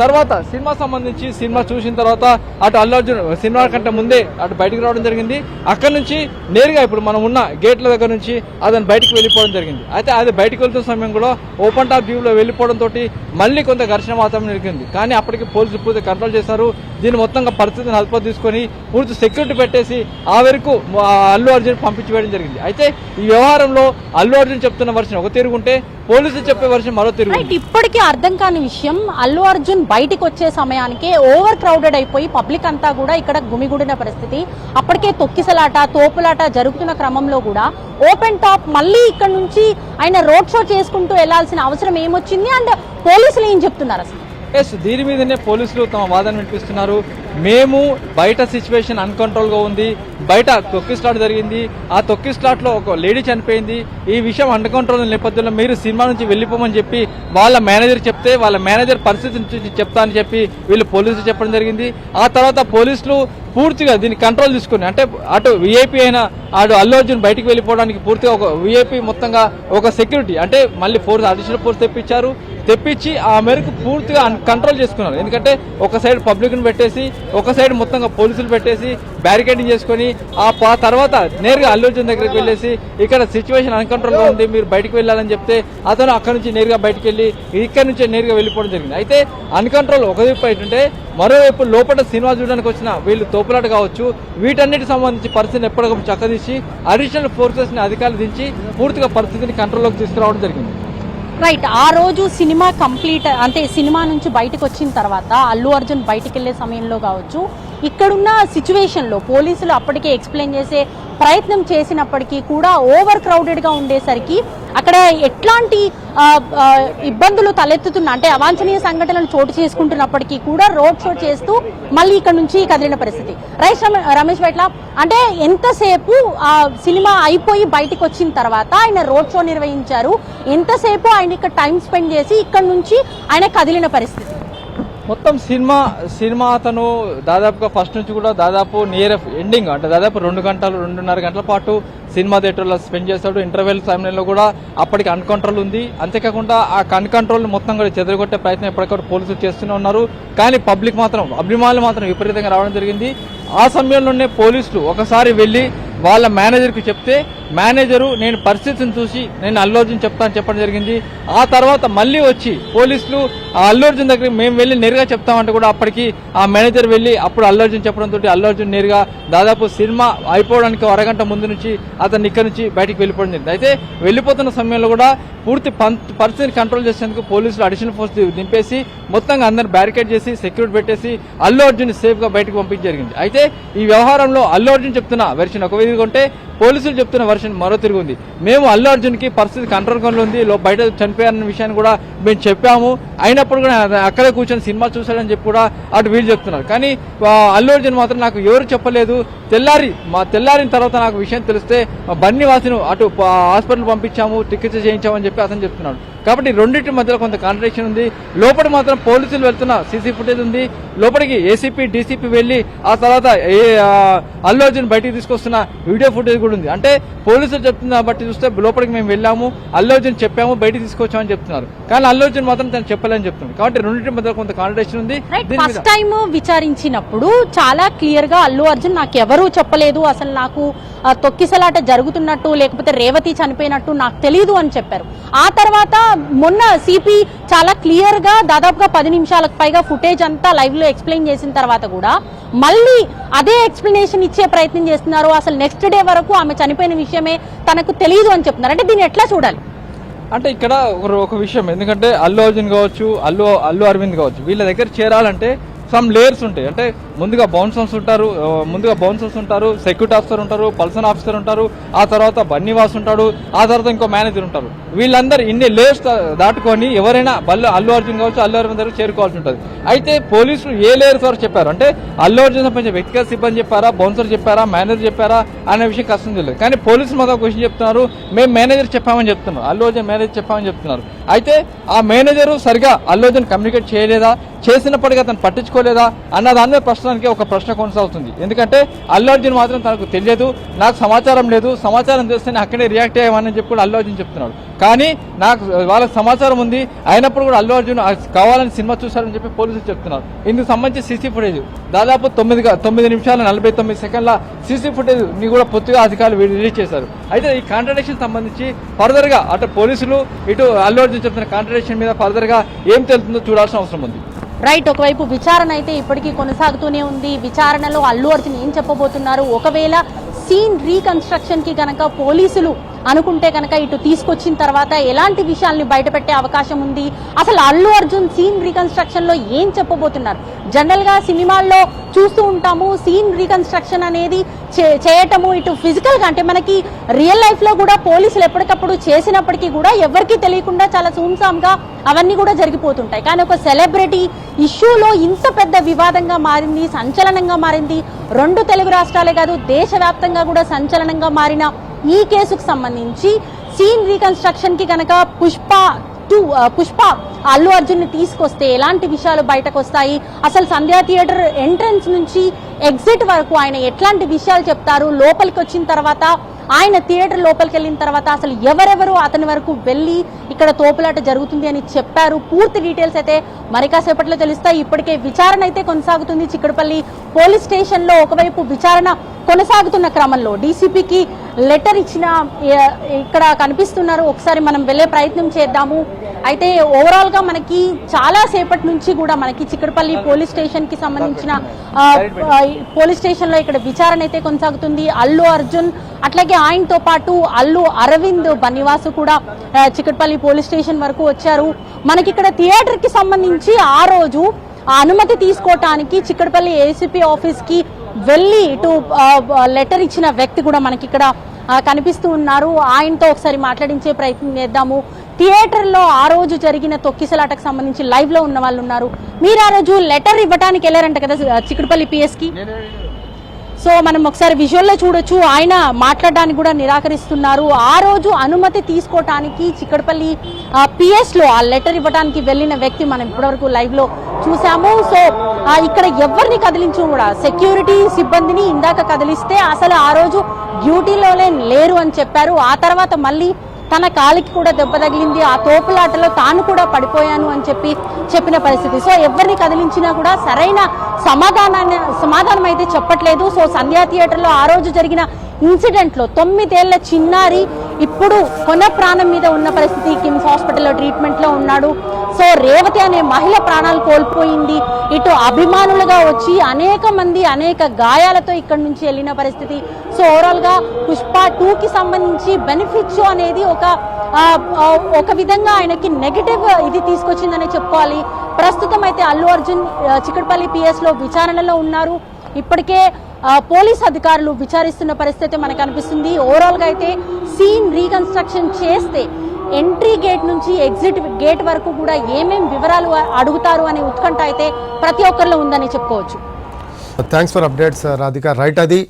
తర్వాత సినిమా సంబంధించి సినిమా చూసిన తర్వాత అటు అల్లు అర్జున్ సినిమా కంటే ముందే అటు బయటకు రావడం జరిగింది. అక్కడ నుంచి నేరుగా ఇప్పుడు మనం ఉన్న గేట్ల దగ్గర నుంచి అతను బయటకు వెళ్ళిపోవడం జరిగింది. అయితే అది బయటకు వెళ్తున్న సమయం కూడా ఓపెన్ టాప్ వ్యూలో వెళ్ళిపోవడంతో మళ్ళీ కొంత ఘర్షణ వాతావరణం జరిగింది. కానీ అప్పటికి పోలీసులు పూర్తి కంట్రోల్ చేశారు. దీన్ని మొత్తంగా పరిస్థితిని అదుపులో తీసుకొని పూర్తి సెక్యూరిటీ పెట్టేసి ఆ వరకు అల్లు అర్జున్ పంపించి వేయడం జరిగింది. అయితే ఈ వ్యవహారంలో అల్లు అర్జున్ చెప్తున్న వర్షన్ ఒక తిరుగుంటే పోలీసులు చెప్పే వర్షన్ మరో తిరుగు. ఇప్పటికీ అర్థం కాని విషయం, అల్లు అర్జున్ బయటికి వచ్చే సమయానికి ఓవర్ క్రౌడెడ్ అయిపోయి పబ్లిక్ అంతా కూడా ఇక్కడ గుమిగూడిన పరిస్థితి. అప్పటికే తొక్కిసలాట తోపులాట జరుగుతున్న క్రమంలో కూడా ఓపెన్ టాప్ మళ్ళీ ఇక్కడ నుంచి ఆయన రోడ్ షో చేసుకుంటూ వెళ్లాల్సిన అవసరం ఏమొచ్చింది అండ్ పోలీసులు ఏం చెప్తున్నారు అసలు? దీని మీదనే పోలీసులు తమ వాదన వినిపిస్తున్నారు. మేము బయట సిచ్యువేషన్ అన్కంట్రోల్గా ఉంది, బయట తొక్కిస్లాట్ జరిగింది, ఆ తొక్కిస్లాట్లో ఒక లేడీ చనిపోయింది, ఈ విషయం అండర్ కంట్రోల్ నేపథ్యంలో మీరు సినిమా నుంచి వెళ్ళిపోమని చెప్పి వాళ్ళ మేనేజర్ చెప్తే వాళ్ళ మేనేజర్ పరిస్థితి నుంచి చెప్తా అని చెప్పి వీళ్ళు పోలీసులు చెప్పడం జరిగింది. ఆ తర్వాత పోలీసులు పూర్తిగా దీన్ని కంట్రోల్ తీసుకుని అంటే అటు విఐపీ అయినా అటు అల్లు అర్జున్ బయటికి వెళ్ళిపోవడానికి పూర్తిగా ఒక విఐపీ మొత్తంగా ఒక సెక్యూరిటీ అంటే మళ్ళీ ఫోర్స్ అడిషనల్ ఫోర్స్ తెప్పించి ఆ మేరకు పూర్తిగా కంట్రోల్ చేసుకున్నారు. ఎందుకంటే ఒక సైడ్ పబ్లిక్ను పెట్టేసి ఒక సైడ్ మొత్తంగా పోలీసులు పెట్టేసి బ్యారికేడింగ్ చేసుకొని ఆ తర్వాత నేరుగా అల్లు అర్జున్ దగ్గరికి వెళ్ళేసి ఇక్కడ సిచ్యువేషన్ అన్కంట్రోల్గా ఉంది మీరు బయటకు వెళ్ళాలని చెప్తే అతను అక్కడ నుంచి నేరుగా బయటకు వెళ్ళి ఇక్కడ నుంచి నేరుగా వెళ్ళిపోవడం జరిగింది. అయితే అన్కంట్రోల్ ఒకవైపు ఏంటంటే మరోవైపు లోపల సినిమా చూడడానికి వచ్చిన వీళ్ళు తోపులాట కావచ్చు వీటన్నిటికి సంబంధించి పరిస్థితిని ఎప్పటికప్పుడు చక్కదీసి అడిషనల్ ఫోర్సెస్ని అధికారులు దించి పూర్తిగా పరిస్థితిని కంట్రోల్లోకి తీసుకురావడం జరిగింది. రైట్, ఆ రోజు సినిమా కంప్లీట్ అంటే సినిమా నుంచి బయటకు వచ్చిన తర్వాత అల్లు అర్జున్ బయటకు వెళ్లే సమయంలో కావచ్చు ఇక్కడున్న సిచ్యువేషన్లో పోలీసులు అప్పటికే ఎక్స్ప్లెయిన్ చేసే ప్రయత్నం చేసినప్పటికీ కూడా ఓవర్ క్రౌడెడ్గా ఉండేసరికి అక్కడ ఎట్లాంటి ఇబ్బందులు తలెత్తుతున్నా అంటే అవాంఛనీయ సంఘటనలు చోటు చేసుకుంటున్నప్పటికీ కూడా రోడ్ షో చేస్తూ మళ్ళీ ఇక్కడ నుంచి కదిలిన పరిస్థితి. రమేష్ భట్ల అంటే ఎంతసేపు ఆ సినిమా అయిపోయి బయటకు వచ్చిన తర్వాత ఆయన రోడ్ షో నిర్వహించారు, ఎంతసేపు ఆయన ఇక్కడ టైం స్పెండ్ చేసి ఇక్కడ నుంచి ఆయన కదిలిన పరిస్థితి? మొత్తం సినిమా అతను దాదాపుగా ఫస్ట్ నుంచి కూడా దాదాపు నియర్ ఎండింగ్ అంటే దాదాపు 2-2.5 గంటల పాటు సినిమా థియేటర్లో స్పెండ్ చేస్తాడు. ఇంటర్వెల్ సమయంలో కూడా అప్పటికి అన్కంట్రోల్ ఉంది. అంతేకాకుండా ఆ అన్కంట్రోల్ మొత్తం కూడా చెదరగొట్టే ప్రయత్నం ఎప్పటికప్పుడు పోలీసులు చేస్తూనే ఉన్నారు. కానీ పబ్లిక్ మాత్రం అభిమానులు మాత్రం విపరీతంగా రావడం జరిగింది. ఆ సమయంలోనే పోలీసులు ఒకసారి వెళ్ళి వాళ్ళ మేనేజర్కి చెప్తే మేనేజరు నేను పరిస్థితిని చూసి నేను అల్లు అర్జున్ చెప్తానని చెప్పడం జరిగింది. ఆ తర్వాత మళ్ళీ వచ్చి పోలీసులు ఆ అల్లు అర్జున్ దగ్గరికి మేము వెళ్ళి నేరుగా చెప్తామంటే కూడా అప్పటికి ఆ మేనేజర్ వెళ్ళి అప్పుడు అల్లు అర్జున్ చెప్పడంతో అల్లు అర్జున్ నేరుగా దాదాపు సినిమా అయిపోవడానికి అరగంట ముందు నుంచి అతను ఇక్కడ నుంచి బయటికి వెళ్ళిపోవడం జరిగింది. అయితే వెళ్ళిపోతున్న సమయంలో కూడా పూర్తి పరిస్థితిని కంట్రోల్ చేసేందుకు పోలీసులు అడిషనల్ ఫోర్స్ దింపేసి మొత్తంగా అందరిని బ్యారికేడ్ చేసి సెక్యూరిటీ పెట్టేసి అల్లు అర్జున్ సేఫ్గా బయటకు పంపించడం జరిగింది. అయితే ఈ వ్యవహారంలో అల్లు అర్జున్ చెప్తున్న వెర్షన్ ఒక విధంగా ఉంటే పోలీసులు చెప్తున్న వర్షన్ మరో తిరిగి ఉంది. మేము అల్లు అర్జున్కి పరిస్థితి కంట్రోల్ ఉంది, బయట చనిపోయారన్న విషయాన్ని కూడా మేము చెప్పాము, అయినప్పుడు కూడా అక్కడే కూర్చొని సినిమా చూశాడని చెప్పి కూడా అటు వీళ్ళు చెప్తున్నారు. కానీ అల్లు అర్జున్ మాత్రం నాకు ఎవరు చెప్పలేదు, తెల్లారిన తర్వాత నాకు విషయం తెలిస్తే బన్నీ వాసిను అటు హాస్పిటల్ పంపించాము, చికిత్స చేయించామని చెప్పి అతను చెప్తున్నాడు. కాబట్టి రెండింటి మధ్యలో కొంత కాంట్రడిక్షన్ ఉంది. లోపల మాత్రం పోలీసులు వెళ్తున్న సీసీ ఫుటేజ్ ఉంది, లోపలికి ఏసీపీ డీసీపీ వెళ్ళి ఆ తర్వాత అల్లు అర్జున్ బయటికి తీసుకొస్తున్న వీడియో ఫుటేజ్ కూడా ఉంది. అంటే పోలీసులు చెప్తున్న బట్టి చూస్తే లోపలికి మేము వెళ్ళాము, అల్లు అర్జున్ చెప్పాము, బయటికి తీసుకొచ్చామని చెప్తున్నారు. కానీ అల్లు అర్జున్ మాత్రం తను చెప్పలేని చెప్తున్నారు. కాబట్టి రెండింటి మధ్యలో కొంత కాంట్రడిక్షన్ ఉంది. ఫస్ట్ టైం విచారించినప్పుడు చాలా క్లియర్ గా అల్లు అర్జున్ నాకు ఎవరూ చెప్పలేదు, అసలు నాకు తొక్కిసలాట జరుగుతున్నట్టు లేకపోతే రేవతి చనిపోయినట్టు నాకు తెలియదు అని చెప్పారు. ఆ తర్వాత మొన్న సిపి చాలా క్లియర్ గా దాదాపుగా 10 నిమిషాలకు పైగా ఫుటేజ్ అంతా లైవ్ లో ఎక్స్ప్లెయిన్ చేసిన తర్వాత కూడా మళ్ళీ అదే ఎక్స్ప్లెనేషన్ ఇచ్చే ప్రయత్నం చేస్తున్నారు. అసలు నెక్స్ట్ డే వరకు ఆమె చనిపోయిన విషయమే తనకు తెలియదు అని చెప్తున్నారు. అంటే దీన్ని ఎట్లా చూడాలి? అంటే ఇక్కడ ఒక విషయం, ఎందుకంటే అల్లు అర్జున్ కావచ్చు అల్లు అరవింద్ కావచ్చు వీళ్ళ దగ్గర చేరాలంటే సమ్ లేయర్స్ ఉంటాయి. అంటే ముందుగా బౌన్సర్స్ ఉంటారు, సెక్యూరిటీ ఆఫీసర్ ఉంటారు, పర్సనల్ ఆఫీసర్ ఉంటారు, ఆ తర్వాత బన్నీవాస్ ఉంటాడు, ఆ తర్వాత ఇంకో మేనేజర్ ఉంటారు. వీళ్ళందరూ ఇన్ని లేయర్స్ దాటుకొని ఎవరైనా అల్లు అర్జున్ కావచ్చు అల్లు అరవింద్ దగ్గర చేరుకోవాల్సి ఉంటుంది. అయితే పోలీసులు ఏ లేయర్స్ వరకు చెప్పారు అంటే అల్లు అర్జున్ సంబంధించిన వ్యక్తిగత సిబ్బంది చెప్పారా, బౌన్సర్ చెప్పారా, మేనేజర్ చెప్పారా అనే విషయం కష్టం తెలియదు. కానీ పోలీసులు మాత్రం క్వశ్చన్ చెప్తున్నారు, మేము మేనేజర్ చెప్పామని చెప్తున్నారు, అల్లు అర్జున్ మేనేజర్ చెప్పామని చెప్తున్నారు. అయితే ఆ మేనేజరు సరిగా అల్లు అర్జున్ కమ్యూనికేట్ చేయలేదా, చేసినప్పటికీ అతను పట్టించుకోలేదా అన్న దాని మీద ప్రశ్నకి ఒక ప్రశ్న కొనసాగుతుంది. ఎందుకంటే అల్లు అర్జున్ మాత్రం తనకు తెలియదు, నాకు సమాచారం లేదు, సమాచారం తెలిస్తేనే అక్కడే రియాక్ట్ అయ్యామని చెప్పి కూడా అల్లు అర్జున్ చెప్తున్నాడు. కానీ నాకు వాళ్ళకి సమాచారం ఉంది, అయినప్పుడు కూడా అల్లు అర్జున్ కావాలని సినిమా చూశారని చెప్పి పోలీసులు చెప్తున్నారు. ఇందుకు సంబంధించి సీసీ ఫుటేజ్ దాదాపు 9 నిమిషాల 49 సెకండ్ల సీసీ ఫుటేజ్ ని కూడా పూర్తిగా అధికారులు రిలీజ్ చేశారు. అయితే ఈ కాంట్రడిక్షన్ సంబంధించి ఫర్దర్ గా అటు పోలీసులు ఇటు అల్లు అర్జున్ చెప్తున్న కాంట్రడిక్షన్ మీద ఫర్దర్ గా ఏం తెలుస్తుందో చూడాల్సిన అవసరం ఉంది. రైట్, ఒకవైపు విచారణ అయితే ఇప్పటికీ కొనసాగుతూనే ఉంది. విచారణలో అల్లు అర్జున్ ఏం చెప్పబోతున్నారు, ఒకవేళ సీన్ రీకన్స్ట్రక్షన్ కి గనక పోలీసులు అనుకుంటే కనుక ఇటు తీసుకొచ్చిన తర్వాత ఎలాంటి విషయాల్ని బయటపెట్టే అవకాశం ఉంది, అసలు అల్లు అర్జున్ సీన్ రీకన్స్ట్రక్షన్ లో ఏం చెప్పబోతున్నారు. జనరల్ గా సినిమాల్లో చూస్తూ ఉంటాము, సీన్ రీకన్స్ట్రక్షన్ అనేది చేయటము ఇటు ఫిజికల్ గా అంటే మనకి రియల్ లైఫ్ లో కూడా పోలీసులు ఎప్పటికప్పుడు చేసినప్పటికీ కూడా ఎవరికీ తెలియకుండా చాలా సూమ్సాంగా అవన్నీ కూడా జరిగిపోతుంటాయి. కానీ ఒక సెలబ్రిటీ ఇష్యూలో ఇంత పెద్ద వివాదంగా మారింది, సంచలనంగా మారింది. 2 తెలుగు రాష్ట్రాలే కాదు దేశవ్యాప్తంగా కూడా సంచలనంగా మారిన ఈ కేసుకు సంబంధించి సీన్ రీకన్స్ట్రక్షన్ కి కనుక పుష్ప అల్లు అర్జున్ ని తీసుకొస్తే ఎలాంటి విషయాలు బయటకు వస్తాయి, అసలు సంధ్యా థియేటర్ ఎంట్రన్స్ నుంచి ఎగ్జిట్ వరకు ఆయన ఎట్లాంటి విషయాలు చెప్తారు, లోపలికి వచ్చిన తర్వాత ఆయన థియేటర్ లోపలికి వెళ్ళిన తర్వాత అసలు ఎవరెవరు అతని వరకు వెళ్ళి ఇక్కడ తోపులాట జరుగుతుంది అని చెప్పారు. పూర్తి డీటెయిల్స్ అయితే మరి కాసేపట్లో తెలుస్తాయి. ఇప్పటికే విచారణ అయితే కొనసాగుతుంది చిక్కడపల్లి పోలీస్ స్టేషన్ లో. ఒకవైపు విచారణ కొనసాగుతున్న క్రమంలో డీసీపీకి లెటర్ ఇచ్చిన ఇక్కడ కనిపిస్తున్నారు. ఒకసారి మనం వెళ్లే ప్రయత్నం చేద్దాము. అయితే ఓవరాల్ గా మనకి చాలా సేపటి నుంచి కూడా మనకి చిక్కడపల్లి పోలీస్ స్టేషన్ కి సంబంధించిన పోలీస్ స్టేషన్ లో ఇక్కడ విచారణ అయితే కొనసాగుతుంది. అల్లు అర్జున్ అట్లాగే ఆయనతో పాటు అల్లు అరవింద్ బన్నివాసు కూడా చిక్కడపల్లి పోలీస్ స్టేషన్ వరకు వచ్చారు. మనకి ఇక్కడ థియేటర్ కి సంబంధించి ఆ రోజు అనుమతి తీసుకోవటానికి చిక్కడపల్లి ఏసీపీ ఆఫీస్ కి వెళ్ళి ఇటు లెటర్ ఇచ్చిన వ్యక్తి కూడా మనకి ఇక్కడ కనిపిస్తూ ఉన్నారు. ఆయనతో ఒకసారి మాట్లాడించే ప్రయత్నం చేద్దాము. థియేటర్ లో ఆ రోజు జరిగిన తొక్కిసలాటకు సంబంధించి లైవ్ లో ఉన్న వాళ్ళు ఉన్నారు. మీరు ఆ రోజు లెటర్ ఇవ్వడానికి వెళ్ళారంట కదా చిక్కడపల్లి పిఎస్ కి. సో మనం ఒకసారి విజువల్ లో చూడొచ్చు, ఆయన మాట్లాడడానికి కూడా నిరాకరిస్తున్నారు. ఆ రోజు అనుమతి తీసుకోవటానికి చిక్కడపల్లి పిఎస్ లో ఆ లెటర్ ఇవ్వడానికి వెళ్ళిన వ్యక్తి మనం ఇప్పటివరకు లైవ్ లో చూసాము. సో ఇక్కడ ఎవరిని కదిలించు కూడా సెక్యూరిటీ సిబ్బందిని ఇందాక కదిలిస్తే అసలు ఆ రోజు డ్యూటీలోనే లేరు అని చెప్పారు. ఆ తర్వాత మళ్ళీ తన కాలికి కూడా దెబ్బ తగిలింది, ఆ తోపులాటలో తాను కూడా పడిపోయాను అని చెప్పిన పరిస్థితి. సో ఎవరిని కదిలించినా కూడా సరైన సమాధానం అయితే చెప్పట్లేదు. సో సంధ్యా థియేటర్ లో ఆ రోజు జరిగిన ఇన్సిడెంట్ లో 9 ఏళ్ల చిన్నారి ఇప్పుడు కొన ప్రాణం మీద ఉన్న పరిస్థితి. కిమ్స్ హాస్పిటల్లో ట్రీట్మెంట్ లో ఉన్నాడు. సో రేవతి అనే మహిళ ప్రాణాలు కోల్పోయింది. ఇటు అభిమానులుగా వచ్చి అనేక మంది అనేక గాయాలతో ఇక్కడ నుంచి వెళ్ళిన పరిస్థితి. సో ఓవరాల్ గా పుష్ప 2 కి సంబంధించి బెనిఫిట్ షో అనేది ఒక విధంగా ఆయనకి నెగటివ్ ఇది తీసుకొచ్చిందనే చెప్పుకోవాలి. ప్రస్తుతం అయితే అల్లు అర్జున్ చిక్కడపల్లి పిఎస్ లో విచారణలో ఉన్నారు. ఇప్పటికే పోలీస్ అధికారులు విచారిస్తున్న పరిస్థితి మనకు అనిపిస్తుంది. ఓవరాల్ గా అయితే సీన్ రీకన్స్ట్రక్షన్ చేస్తే ఎంట్రీ గేట్ నుంచి ఎగ్జిట్ గేట్ వరకు కూడా ఏమేం వివరాలు అడుగుతారు అనే ఉత్కంఠ అయితే ప్రతి ఒక్కరిలో ఉందని చెప్పుకోవచ్చు. Thanks for updates Radhika. Right, అది